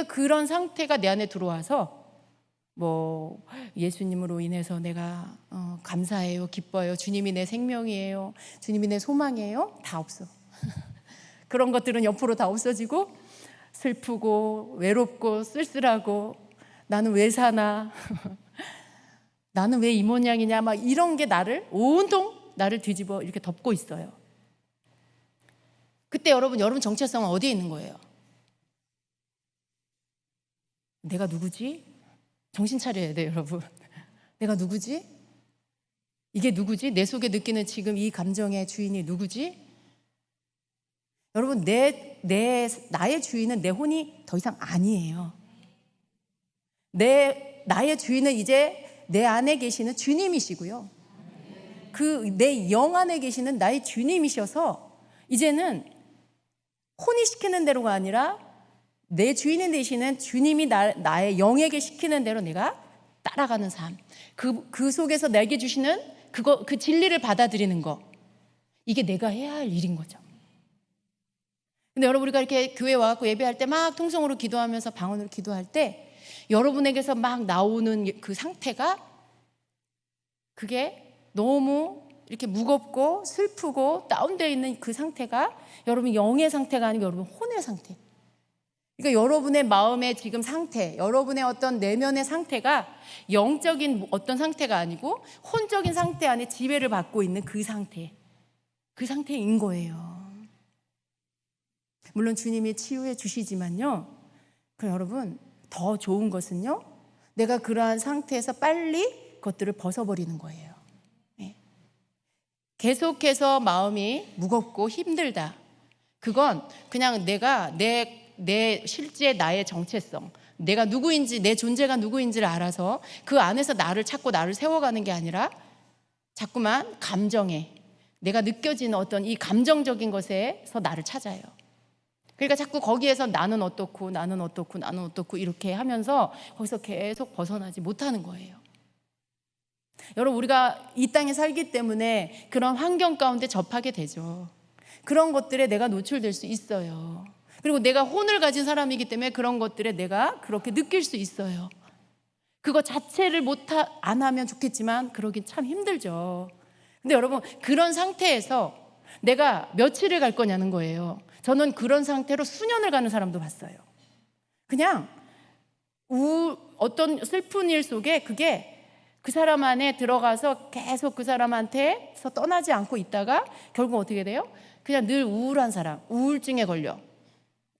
S1: 그런 상태가 내 안에 들어와서 뭐 예수님으로 인해서 내가 감사해요, 기뻐요, 주님이 내 생명이에요, 주님이 내 소망이에요, 다 없어. 그런 것들은 옆으로 다 없어지고 슬프고 외롭고 쓸쓸하고 나는 왜 사나 나는 왜 이 모양이냐 막 이런 게 나를 온통 나를 뒤집어 이렇게 덮고 있어요. 그때 여러분 정체성은 어디에 있는 거예요? 내가 누구지? 정신 차려야 돼요, 여러분. 내가 누구지? 이게 누구지? 내 속에 느끼는 지금 이 감정의 주인이 누구지? 여러분, 나의 주인은 내 혼이 더 이상 아니에요. 나의 주인은 이제 내 안에 계시는 주님이시고요. 내 영 안에 계시는 나의 주님이셔서 이제는 혼이 시키는 대로가 아니라 내 주인이 되시는 주님이 나의 영에게 시키는 대로 내가 따라가는 삶. 그 속에서 내게 주시는 그 진리를 받아들이는 거. 이게 내가 해야 할 일인 거죠. 근데 여러분, 우리가 이렇게 교회 와갖고 예배할 때 막 통성으로 기도하면서 방언으로 기도할 때 여러분에게서 막 나오는 그 상태가 그게 너무 이렇게 무겁고 슬프고 다운되어 있는 그 상태가 여러분 영의 상태가 아니고 여러분 혼의 상태. 그러니까 여러분의 마음의 지금 상태, 여러분의 어떤 내면의 상태가 영적인 어떤 상태가 아니고 혼적인 상태 안에 지배를 받고 있는 그 상태인 거예요. 물론 주님이 치유해 주시지만요, 그럼 여러분 더 좋은 것은요, 내가 그러한 상태에서 빨리 그것들을 벗어버리는 거예요. 계속해서 마음이 무겁고 힘들다. 그건 그냥 내가 내 실제 나의 정체성, 내가 누구인지, 내 존재가 누구인지를 알아서 그 안에서 나를 찾고 나를 세워가는 게 아니라 자꾸만 감정에, 내가 느껴지는 어떤 이 감정적인 것에서 나를 찾아요. 그러니까 자꾸 거기에서 나는 어떻고 이렇게 하면서 거기서 계속 벗어나지 못하는 거예요. 여러분, 우리가 이 땅에 살기 때문에 그런 환경 가운데 접하게 되죠. 그런 것들에 내가 노출될 수 있어요. 그리고 내가 혼을 가진 사람이기 때문에 그런 것들에 내가 그렇게 느낄 수 있어요. 그거 자체를 안 하면 좋겠지만 그러긴 참 힘들죠. 근데 여러분, 그런 상태에서 내가 며칠을 갈 거냐는 거예요. 저는 그런 상태로 수년을 가는 사람도 봤어요. 그냥 어떤 슬픈 일 속에 그게 그 사람 안에 들어가서 계속 그 사람한테서 떠나지 않고 있다가 결국 어떻게 돼요? 그냥 늘 우울한 사람, 우울증에 걸려.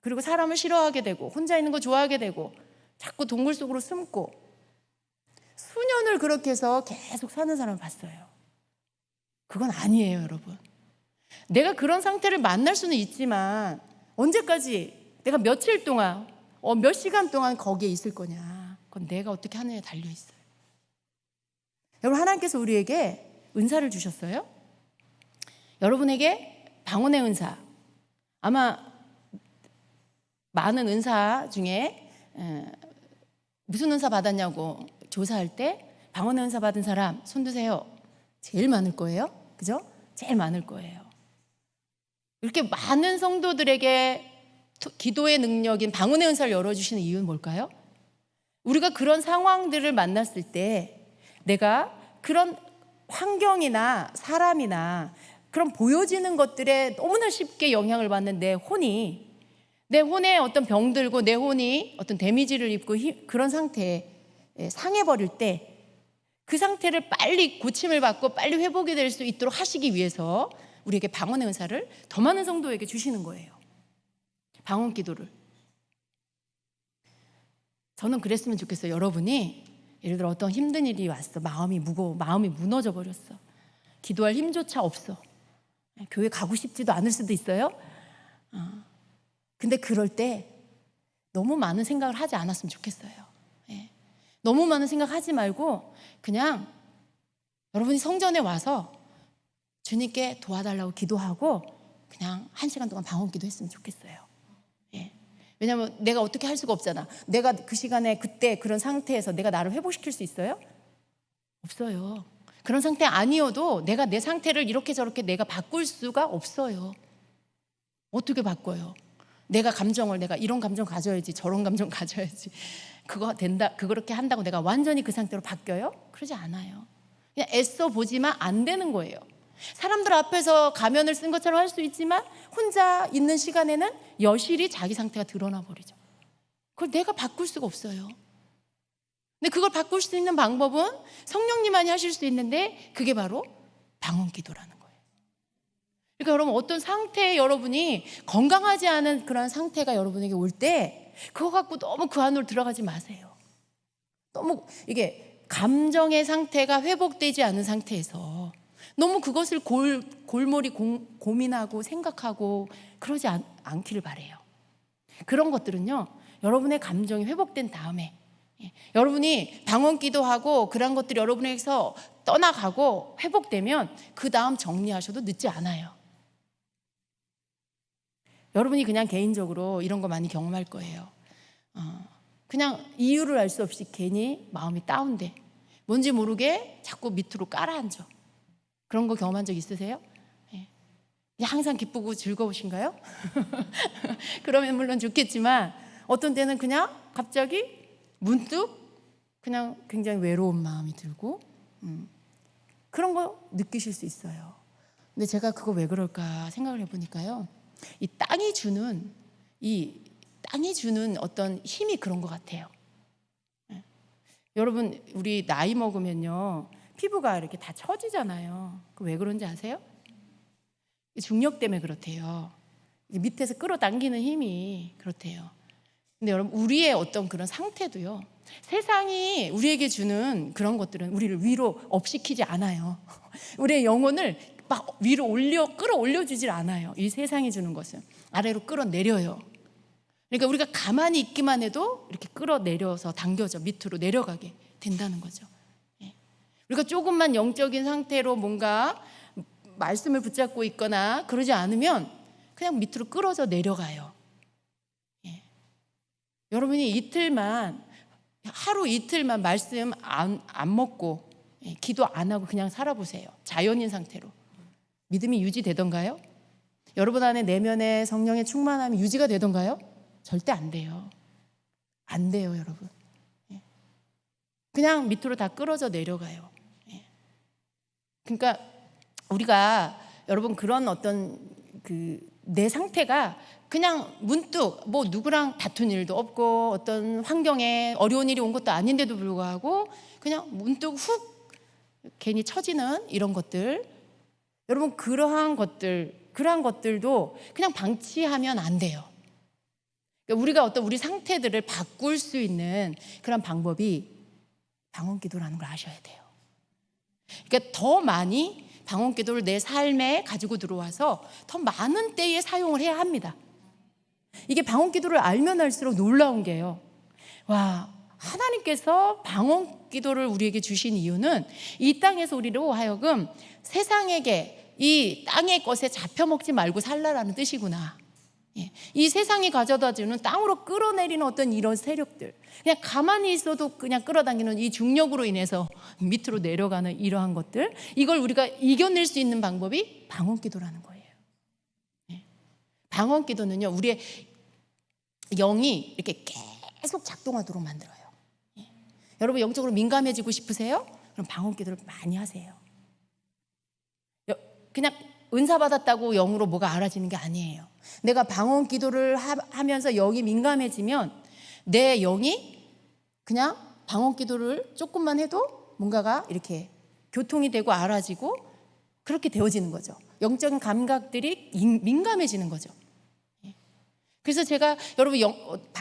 S1: 그리고 사람을 싫어하게 되고 혼자 있는 거 좋아하게 되고 자꾸 동굴 속으로 숨고 수년을 그렇게 해서 계속 사는 사람을 봤어요. 그건 아니에요, 여러분. 내가 그런 상태를 만날 수는 있지만 언제까지 내가 며칠 동안 몇 시간 동안 거기에 있을 거냐, 그건 내가 어떻게 하느냐에 달려있어요. 여러분, 하나님께서 우리에게 은사를 주셨어요. 여러분에게 방언의 은사, 아마 많은 은사 중에 무슨 은사 받았냐고 조사할 때 방언의 은사 받은 사람 손 드세요. 제일 많을 거예요. 그죠? 제일 많을 거예요. 이렇게 많은 성도들에게 기도의 능력인 방언의 은사를 열어주시는 이유는 뭘까요? 우리가 그런 상황들을 만났을 때 내가 그런 환경이나 사람이나 그런 보여지는 것들에 너무나 쉽게 영향을 받는 내 혼에 어떤 병들고 내 혼이 어떤 데미지를 입고 그런 상태에 상해버릴 때 그 상태를 빨리 고침을 받고 빨리 회복이 될 수 있도록 하시기 위해서 우리에게 방언의 은사를 더 많은 성도에게 주시는 거예요. 방언 기도를. 저는 그랬으면 좋겠어요. 여러분이 예를 들어 어떤 힘든 일이 왔어. 마음이 무거워. 마음이 무너져 버렸어. 기도할 힘조차 없어. 교회 가고 싶지도 않을 수도 있어요. 근데 그럴 때 너무 많은 생각을 하지 않았으면 좋겠어요. 너무 많은 생각하지 말고 그냥 여러분이 성전에 와서 주님께 도와달라고 기도하고 그냥 1시간 동안 방언 기도했으면 좋겠어요. 왜냐하면 내가 어떻게 할 수가 없잖아. 내가 그 시간에 그때 그런 상태에서 내가 나를 회복시킬 수 있어요? 없어요. 그런 상태 아니어도 내가 내 상태를 이렇게 저렇게 내가 바꿀 수가 없어요. 어떻게 바꿔요? 내가 감정을 내가 이런 감정 가져야지 저런 감정 가져야지 그거 된다 그렇게 한다고 내가 완전히 그 상태로 바뀌어요? 그러지 않아요. 그냥 애써 보지만 안 되는 거예요. 사람들 앞에서 가면을 쓴 것처럼 할 수 있지만 혼자 있는 시간에는 여실히 자기 상태가 드러나 버리죠. 그걸 내가 바꿀 수가 없어요. 근데 그걸 바꿀 수 있는 방법은 성령님만이 하실 수 있는데 그게 바로 방언 기도라는 거예요. 그러니까 여러분 어떤 상태에 여러분이 건강하지 않은 그런 상태가 여러분에게 올 때 그거 갖고 너무 그 안으로 들어가지 마세요. 너무 이게 감정의 상태가 회복되지 않은 상태에서 너무 그것을 골몰이 고민하고 생각하고 그러지 않기를 바래요. 그런 것들은요 여러분의 감정이 회복된 다음에 여러분이 방언 기도하고 그런 것들이 여러분에게서 떠나가고 회복되면 그 다음 정리하셔도 늦지 않아요. 여러분이 그냥 개인적으로 이런 거 많이 경험할 거예요. 그냥 이유를 알 수 없이 괜히 마음이 다운돼 뭔지 모르게 자꾸 밑으로 깔아앉아. 그런 거 경험한 적 있으세요? 항상 기쁘고 즐거우신가요? 그러면 물론 좋겠지만 어떤 때는 그냥 갑자기 문득 그냥 굉장히 외로운 마음이 들고 그런 거 느끼실 수 있어요. 근데 제가 그거 왜 그럴까 생각을 해보니까요, 이 땅이 주는 어떤 힘이 그런 것 같아요. 여러분 우리 나이 먹으면요 피부가 이렇게 다 처지잖아요. 그 왜 그런지 아세요? 중력 때문에 그렇대요. 밑에서 끌어당기는 힘이 그렇대요. 근데 여러분 우리의 어떤 그런 상태도요 세상이 우리에게 주는 그런 것들은 우리를 위로 업시키지 않아요. 우리의 영혼을 막 위로 끌어올려 주질 않아요. 이 세상이 주는 것은 아래로 끌어내려요. 그러니까 우리가 가만히 있기만 해도 이렇게 끌어내려서 당겨져 밑으로 내려가게 된다는 거죠. 우리가 조금만 영적인 상태로 뭔가 말씀을 붙잡고 있거나 그러지 않으면 그냥 밑으로 끌어져 내려가요. 여러분이 하루 이틀만 말씀 안 먹고 기도 안 하고 그냥 살아보세요. 자연인 상태로. 믿음이 유지되던가요? 여러분 안에 내면의 성령의 충만함이 유지가 되던가요? 절대 안 돼요. 안 돼요, 여러분. 그냥 밑으로 다 끌어져 내려가요. 그러니까 우리가 여러분 그런 어떤 내 상태가 그냥 문득 뭐 누구랑 다툰 일도 없고 어떤 환경에 어려운 일이 온 것도 아닌데도 불구하고 그냥 문득 훅 괜히 처지는 이런 것들, 여러분 그러한 것들도 그냥 방치하면 안 돼요. 그러니까 우리가 어떤 우리 상태들을 바꿀 수 있는 그런 방법이 방언 기도라는 걸 아셔야 돼요. 그러니까 더 많이 방언 기도를 내 삶에 가지고 들어와서 더 많은 때에 사용을 해야 합니다. 이게 방언 기도를 알면 알수록 놀라운 게요, 와, 하나님께서 방언 기도를 우리에게 주신 이유는 이 땅에서 우리로 하여금 세상에게 이 땅의 것에 잡혀먹지 말고 살라라는 뜻이구나. 이 세상이 가져다주는 땅으로 끌어내리는 어떤 이런 세력들, 그냥 가만히 있어도 그냥 끌어당기는 이 중력으로 인해서 밑으로 내려가는 이러한 것들, 이걸 우리가 이겨낼 수 있는 방법이 방언 기도라는 거예요. 방언 기도는요 우리의 영이 이렇게 계속 작동하도록 만들어요. 여러분 영적으로 민감해지고 싶으세요? 그럼 방언 기도를 많이 하세요. 그냥 은사 받았다고 영으로 뭐가 알아지는 게 아니에요. 내가 방언 기도를 하면서 영이 민감해지면 내 영이 그냥 방언 기도를 조금만 해도 뭔가가 이렇게 교통이 되고 알아지고 그렇게 되어지는 거죠. 영적인 감각들이 민감해지는 거죠. 그래서 제가 여러분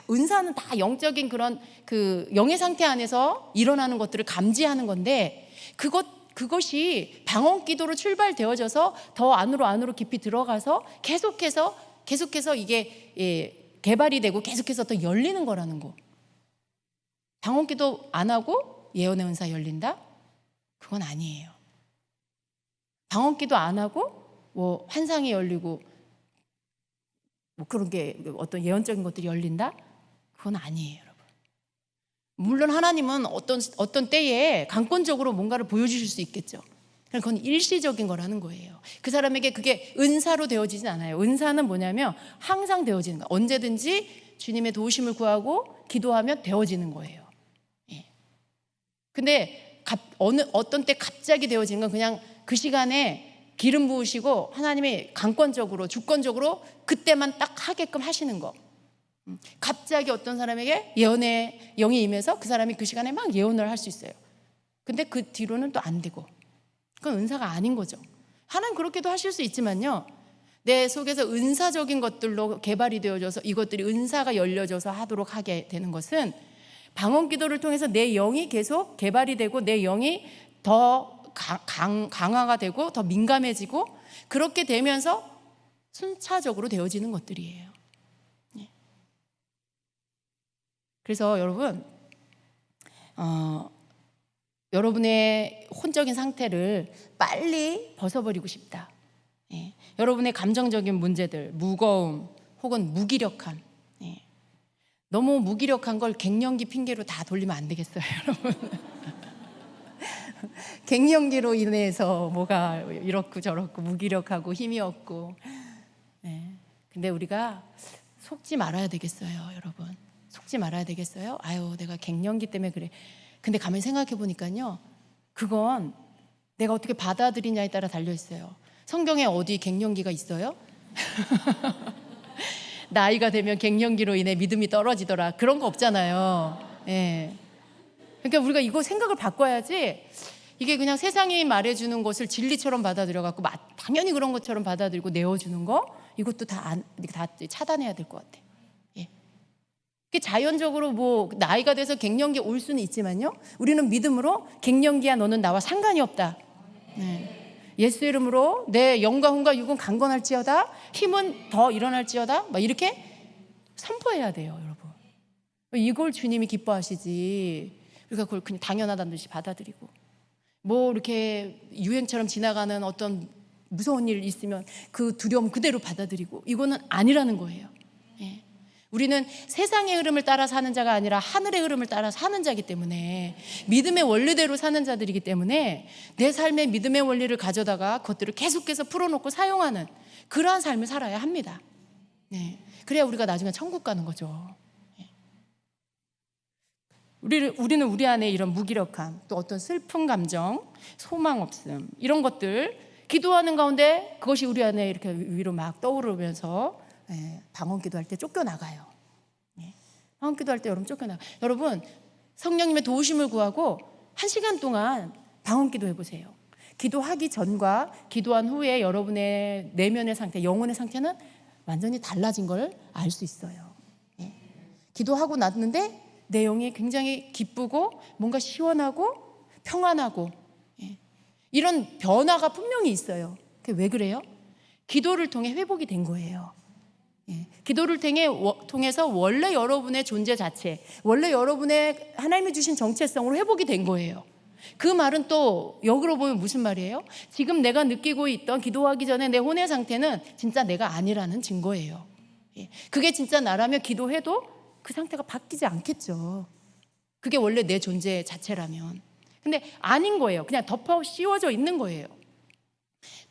S1: 은사는 다 영적인 그런 영의 상태 안에서 일어나는 것들을 감지하는 건데 그것이 방언 기도로 출발되어져서 더 안으로 깊이 들어가서 계속해서 이게 개발이 되고 계속해서 더 열리는 거라는 거. 방언 기도 안 하고 예언의 은사 열린다? 그건 아니에요. 방언 기도 안 하고 뭐 환상이 열리고 뭐 그런 게 어떤 예언적인 것들이 열린다? 그건 아니에요, 여러분. 물론 하나님은 어떤 때에 강권적으로 뭔가를 보여주실 수 있겠죠. 그건 일시적인 거라는 거예요. 그 사람에게 그게 은사로 되어지진 않아요. 은사는 뭐냐면 항상 되어지는 거예요. 언제든지 주님의 도우심을 구하고 기도하면 되어지는 거예요. 예. 근데 어떤 때 갑자기 되어지는 건 그냥 그 시간에 기름 부으시고 하나님이 강권적으로 주권적으로 그때만 딱 하게끔 하시는 거. 갑자기 어떤 사람에게 예언의 영이 임해서 그 사람이 그 시간에 막 예언을 할 수 있어요. 근데 그 뒤로는 또 안 되고, 그건 은사가 아닌 거죠. 하나님 그렇게도 하실 수 있지만요, 내 속에서 은사적인 것들로 개발이 되어져서 이것들이 은사가 열려져서 하도록 하게 되는 것은 방언 기도를 통해서 내 영이 계속 개발이 되고 내 영이 더 강화가 되고 더 민감해지고 그렇게 되면서 순차적으로 되어지는 것들이에요. 그래서 여러분, 여러분의 혼적인 상태를 빨리 벗어버리고 싶다. 예. 여러분의 감정적인 문제들, 무거움 혹은 무기력함, 예. 너무 무기력한 걸 갱년기 핑계로 다 돌리면 안 되겠어요, 여러분. 갱년기로 인해서 뭐가 이렇고 저렇고 무기력하고 힘이 없고, 예. 근데 우리가 속지 말아야 되겠어요, 여러분. 속지 말아야 되겠어요? 아유, 내가 갱년기 때문에 그래. 근데 가만히 생각해 보니까요, 그건 내가 어떻게 받아들이냐에 따라 달려 있어요. 성경에 어디 갱년기가 있어요? 나이가 되면 갱년기로 인해 믿음이 떨어지더라, 그런 거 없잖아요. 예. 그러니까 우리가 이거 생각을 바꿔야지, 이게 그냥 세상이 말해주는 것을 진리처럼 받아들여 갖고 당연히 그런 것처럼 받아들이고 내어주는 거, 이것도 다 차단해야 될 것 같아요. 자연적으로 뭐 나이가 돼서 갱년기 올 수는 있지만요, 우리는 믿음으로 갱년기야 너는 나와 상관이 없다. 네. 예수 이름으로 내 영과 혼과 육은 강건할지어다, 힘은 더 일어날지어다, 막 이렇게 선포해야 돼요, 여러분. 이걸 주님이 기뻐하시지, 우리가 그걸 그냥 당연하다는 듯이 받아들이고, 뭐 이렇게 유행처럼 지나가는 어떤 무서운 일 있으면 그 두려움 그대로 받아들이고, 이거는 아니라는 거예요. 예. 우리는 세상의 흐름을 따라 사는 자가 아니라 하늘의 흐름을 따라 사는 자이기 때문에, 믿음의 원리대로 사는 자들이기 때문에 내 삶의 믿음의 원리를 가져다가 그것들을 계속해서 풀어놓고 사용하는 그러한 삶을 살아야 합니다. 네. 그래야 우리가 나중에 천국 가는 거죠. 네. 우리는 우리 안에 이런 무기력함, 또 어떤 슬픈 감정, 소망 없음, 이런 것들 기도하는 가운데 그것이 우리 안에 이렇게 위로 막 떠오르면서 방언 기도할 때 쫓겨나가요. 방언 기도할 때 여러분 쫓겨나가요. 여러분, 성령님의 도우심을 구하고 1시간 동안 방언 기도 해보세요. 기도하기 전과 기도한 후에 여러분의 내면의 상태, 영혼의 상태는 완전히 달라진 걸 알 수 있어요. 기도하고 났는데 내용이 굉장히 기쁘고 뭔가 시원하고 평안하고, 이런 변화가 분명히 있어요. 그게 왜 그래요? 기도를 통해 회복이 된 거예요. 기도를 통해서 원래 여러분의 존재 자체, 원래 여러분의 하나님이 주신 정체성으로 회복이 된 거예요. 그 말은 또 역으로 보면 무슨 말이에요? 지금 내가 느끼고 있던 기도하기 전에 내 혼의 상태는 진짜 내가 아니라는 증거예요. 그게 진짜 나라면 기도해도 그 상태가 바뀌지 않겠죠. 그게 원래 내 존재 자체라면. 근데 아닌 거예요. 그냥 덮어 씌워져 있는 거예요.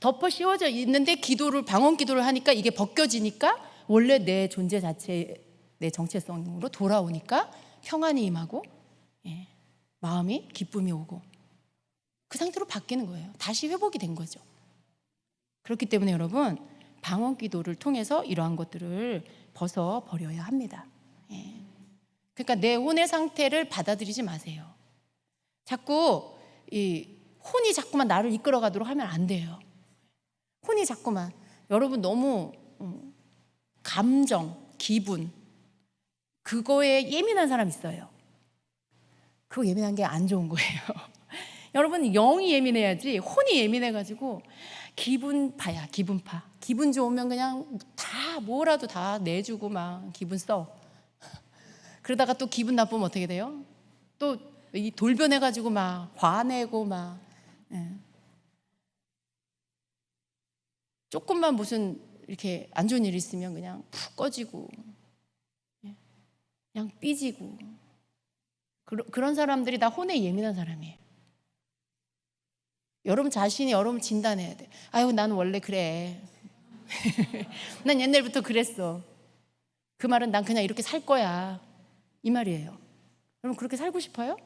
S1: 덮어 씌워져 있는데 방언 기도를 하니까 이게 벗겨지니까 원래 내 존재 자체, 내 정체성으로 돌아오니까 평안이 임하고, 마음이 기쁨이 오고 그 상태로 바뀌는 거예요. 다시 회복이 된 거죠. 그렇기 때문에 여러분, 방언 기도를 통해서 이러한 것들을 벗어버려야 합니다. 그러니까 내 혼의 상태를 받아들이지 마세요. 자꾸 혼이 자꾸만 나를 이끌어가도록 하면 안 돼요. 혼이 자꾸만, 여러분 너무 감정, 기분, 그거에 예민한 사람 있어요. 그거 예민한 게 안 좋은 거예요. 여러분, 영이 예민해야지 혼이 예민해가지고 기분파야, 기분파. 기분 좋으면 그냥 다 뭐라도 다 내주고 막 기분 써. 그러다가 또 기분 나쁘면 어떻게 돼요? 또 돌변해가지고 막 화내고 막, 조금만 무슨 이렇게 안 좋은 일이 있으면 그냥 푹 꺼지고, 그냥 삐지고. 그런 사람들이 다 혼에 예민한 사람이에요. 여러분 자신이 여러분 진단해야 돼. 아유, 난 원래 그래. 난 옛날부터 그랬어. 그 말은 난 그냥 이렇게 살 거야, 이 말이에요. 여러분 그렇게 살고 싶어요?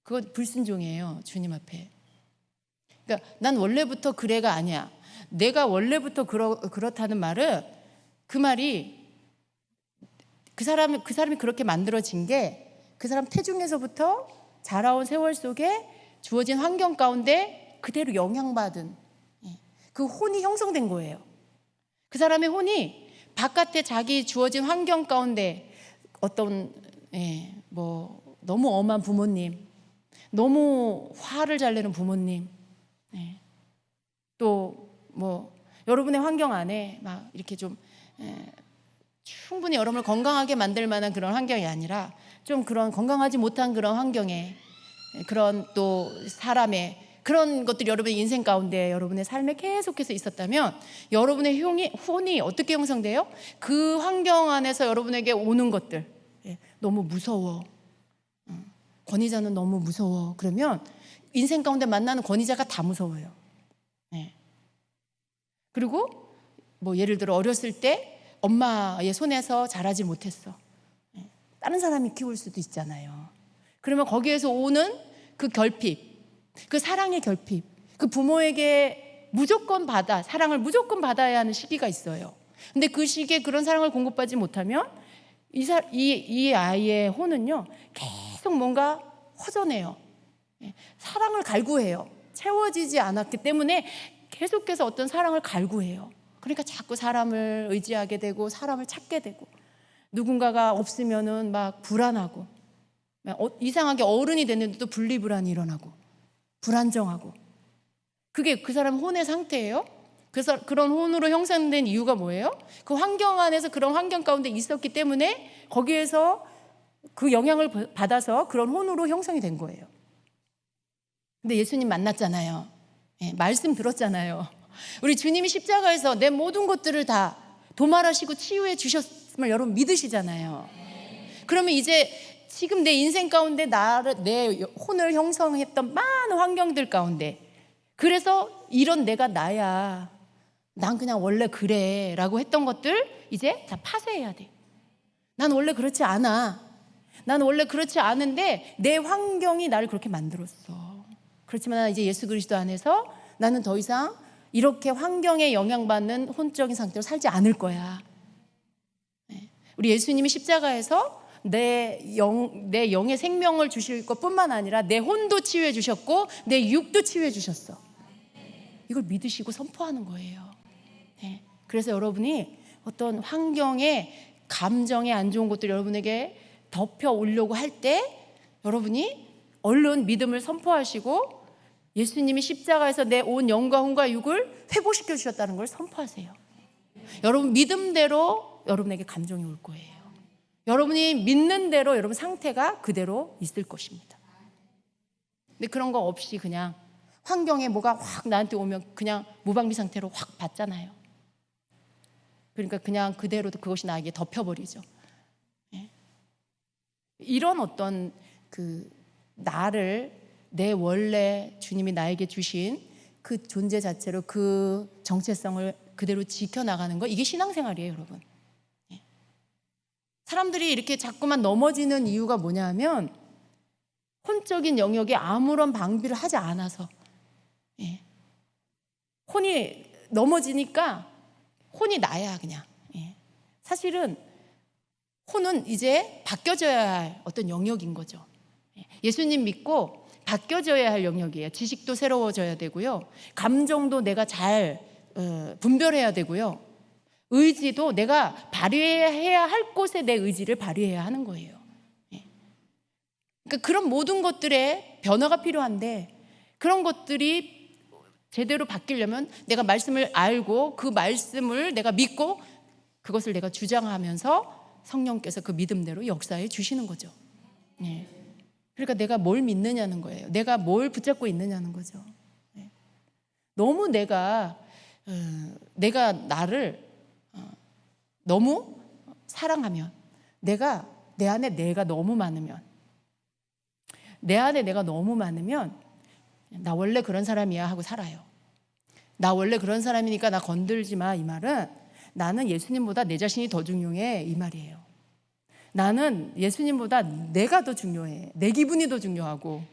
S1: 그건 불순종이에요, 주님 앞에. 그러니까 난 원래부터 그래가 아니야. 내가 원래부터 그렇다는 말은 그 말이 그 사람이 그렇게 만들어진 게 그 사람 태중에서부터 자라온 세월 속에 주어진 환경 가운데 그대로 영향받은 그 혼이 형성된 거예요. 그 사람의 혼이 바깥에 자기 주어진 환경 가운데 어떤 뭐 너무 엄한 부모님, 너무 화를 잘 내는 부모님, 또 뭐 여러분의 환경 안에 막 이렇게 좀 충분히 여러분을 건강하게 만들 만한 그런 환경이 아니라 좀 그런 건강하지 못한 그런 환경에 그런 또 사람의 그런 것들이 여러분의 인생 가운데 여러분의 삶에 계속해서 있었다면 여러분의 혼이 어떻게 형성돼요? 그 환경 안에서 여러분에게 오는 것들, 너무 무서워, 권위자는 너무 무서워. 그러면 인생 가운데 만나는 권위자가 다 무서워요. 그리고 뭐 예를 들어 어렸을 때 엄마의 손에서 자라지 못했어. 다른 사람이 키울 수도 있잖아요. 그러면 거기에서 오는 그 결핍, 그 사랑의 결핍, 그 부모에게 사랑을 무조건 받아야 하는 시기가 있어요. 근데 그 시기에 그런 사랑을 공급받지 못하면 이 아이의 혼은요, 계속 뭔가 허전해요. 사랑을 갈구해요. 채워지지 않았기 때문에 계속해서 어떤 사랑을 갈구해요. 그러니까 자꾸 사람을 의지하게 되고 사람을 찾게 되고 누군가가 없으면은 막 불안하고 이상하게 어른이 됐는데도 분리불안이 일어나고 불안정하고 그게 그 사람 혼의 상태예요. 그래서 그런 혼으로 형성된 이유가 뭐예요? 그 환경 안에서 그런 환경 가운데 있었기 때문에 거기에서 그 영향을 받아서 그런 혼으로 형성이 된 거예요. 근데 예수님 만났잖아요. 말씀 들었잖아요. 우리 주님이 십자가에서 내 모든 것들을 다 도말하시고 치유해 주셨음을 여러분 믿으시잖아요. 그러면 이제 지금 내 인생 가운데 내 혼을 형성했던 많은 환경들 가운데 그래서 이런 내가 나야, 난 그냥 원래 그래 라고 했던 것들 이제 다 파쇄해야 돼. 난 원래 그렇지 않아. 난 원래 그렇지 않은데 내 환경이 나를 그렇게 만들었어. 그렇지만 난 이제 예수 그리스도 안에서 나는 더 이상 이렇게 환경에 영향받는 혼적인 상태로 살지 않을 거야. 우리 예수님이 십자가에서 내 영의 생명을 주실 것뿐만 아니라 내 혼도 치유해 주셨고 내 육도 치유해 주셨어. 이걸 믿으시고 선포하는 거예요. 그래서 여러분이 어떤 환경에 감정에 안 좋은 것들 여러분에게 덮여 오려고 할 때 여러분이 얼른 믿음을 선포하시고 예수님이 십자가에서 내 온 영과 혼과 육을 회복시켜 주셨다는 걸 선포하세요. 여러분 믿음대로 여러분에게 감정이 올 거예요. 여러분이 믿는 대로 여러분 상태가 그대로 있을 것입니다. 근데 그런 거 없이 그냥 환경에 뭐가 확 나한테 오면 그냥 무방비 상태로 확 받잖아요. 그러니까 그냥 그대로 그것이 나에게 덮여버리죠. 이런 어떤 그 나를 내 원래 주님이 나에게 주신 그 존재 자체로 그 정체성을 그대로 지켜나가는 거, 이게 신앙생활이에요, 여러분. 사람들이 이렇게 자꾸만 넘어지는 이유가 뭐냐 하면 혼적인 영역에 아무런 방비를 하지 않아서 혼이 넘어지니까 혼이 나야 그냥. 사실은 혼은 이제 바뀌어져야 할 어떤 영역인 거죠. 예수님 믿고 바뀌어져야 할 영역이에요. 지식도 새로워져야 되고요. 감정도 내가 잘 분별해야 되고요. 의지도 내가 발휘해야 할 곳에 내 의지를 발휘해야 하는 거예요. 그러니까 그런 모든 것들에 변화가 필요한데 그런 것들이 제대로 바뀌려면 내가 말씀을 알고 그 말씀을 내가 믿고 그것을 내가 주장하면서 성령께서 그 믿음대로 역사해 주시는 거죠. 그러니까 내가 뭘 믿느냐는 거예요. 내가 뭘 붙잡고 있느냐는 거죠. 너무 내가 나를 너무 사랑하면, 내 안에 내가 너무 많으면 나 원래 그런 사람이야 하고 살아요. 나 원래 그런 사람이니까 나 건들지 마, 이 말은 나는 예수님보다 내 자신이 더 중요해, 이 말이에요. 나는 예수님보다 내가 더 중요해. 내 기분이 더 중요하고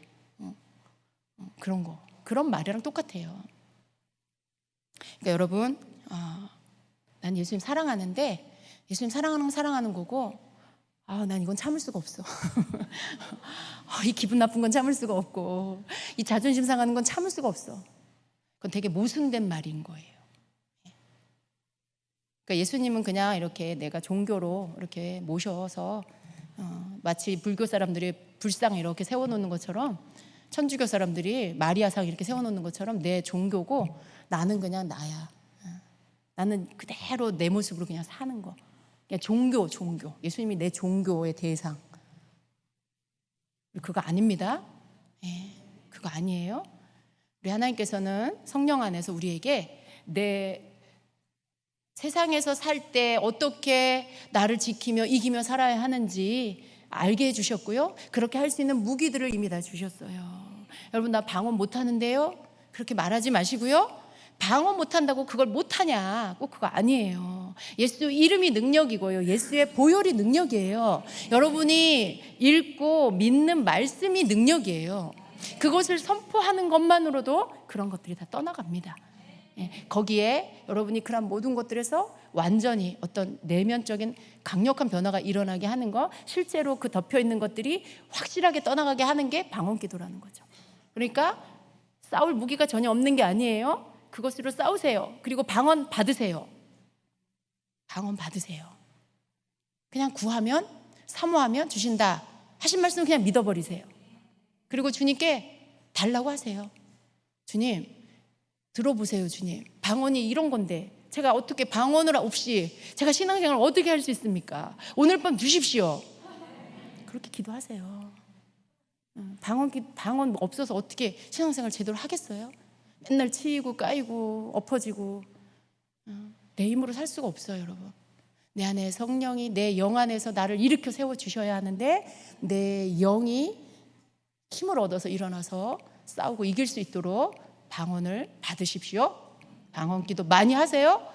S1: 그런 거. 그런 말이랑 똑같아요. 그러니까 여러분, 난 예수님 사랑하는데 예수님 사랑하는 건 사랑하는 거고 난 이건 참을 수가 없어. 이 기분 나쁜 건 참을 수가 없고 이 자존심 상하는 건 참을 수가 없어. 그건 되게 모순된 말인 거예요. 그러니까 예수님은 그냥 이렇게 내가 종교로 이렇게 모셔서 마치 불교 사람들이 불상 이렇게 세워놓는 것처럼 천주교 사람들이 마리아상 이렇게 세워놓는 것처럼 내 종교고 나는 그냥 나야. 나는 그대로 내 모습으로 그냥 사는 거. 그냥 종교. 예수님이 내 종교의 대상. 그거 아닙니다. 그거 아니에요. 우리 하나님께서는 성령 안에서 우리에게 내 세상에서 살 때 어떻게 나를 지키며 이기며 살아야 하는지 알게 해주셨고요. 그렇게 할 수 있는 무기들을 이미 다 주셨어요. 여러분, 나 방언 못하는데요? 그렇게 말하지 마시고요. 방언 못한다고 그걸 못하냐? 꼭 그거 아니에요. 예수 이름이 능력이고요. 예수의 보혈이 능력이에요. 여러분이 읽고 믿는 말씀이 능력이에요. 그것을 선포하는 것만으로도 그런 것들이 다 떠나갑니다. 거기에 여러분이 그런 모든 것들에서 완전히 어떤 내면적인 강력한 변화가 일어나게 하는 거, 실제로 그 덮여있는 것들이 확실하게 떠나가게 하는 게 방언기도라는 거죠. 그러니까 싸울 무기가 전혀 없는 게 아니에요. 그것으로 싸우세요. 그리고 방언 받으세요. 방언 받으세요. 그냥 구하면, 사모하면 주신다 하신 말씀을 그냥 믿어버리세요. 그리고 주님께 달라고 하세요. 주님, 들어보세요. 주님, 방언이 이런 건데 제가 어떻게 방언을 없이 제가 신앙생활을 어떻게 할 수 있습니까? 오늘 밤 주십시오. 그렇게 기도하세요. 방언 없어서 어떻게 신앙생활 제대로 하겠어요? 맨날 치이고 까이고 엎어지고 내 힘으로 살 수가 없어요. 여러분, 내 안에 성령이 내 영 안에서 나를 일으켜 세워주셔야 하는데 내 영이 힘을 얻어서 일어나서 싸우고 이길 수 있도록 방언을 받으십시오. 방언 기도 많이 하세요.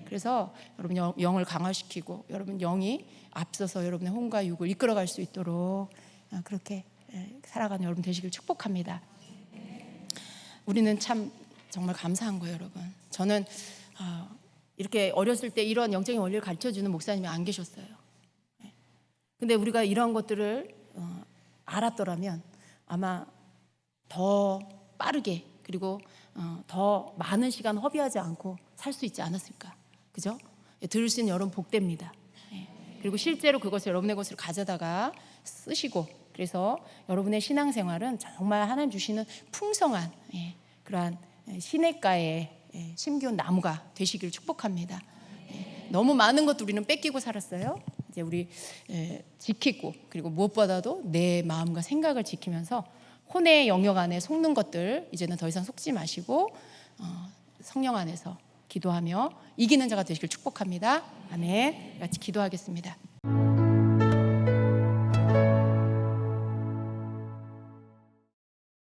S1: 그래서 여러분 영을 강화시키고 여러분 영이 앞서서 여러분의 혼과 육을 이끌어갈 수 있도록 그렇게 살아가는 여러분 되시길 축복합니다. 우리는 참 정말 감사한 거예요, 여러분. 저는 이렇게 어렸을 때 이런 영적인 원리를 가르쳐주는 목사님이 안 계셨어요. 근데 우리가 이런 것들을 알았더라면 아마 더 빠르게 그리고 더 많은 시간 허비하지 않고 살 수 있지 않았을까, 그죠? 들을 수 있는 여러분 복됩니다. 그리고 실제로 그것을 여러분의 것을 가져다가 쓰시고, 그래서 여러분의 신앙생활은 정말 하나님 주시는 풍성한 그러한 시냇가에 심기운 나무가 되시길 축복합니다. 너무 많은 것도 우리는 뺏기고 살았어요. 이제 우리 지키고, 그리고 무엇보다도 내 마음과 생각을 지키면서 혼의 영역 안에 속는 것들 이제는 더 이상 속지 마시고 성령 안에서 기도하며 이기는 자가 되시길 축복합니다. 아멘. 같이 기도하겠습니다.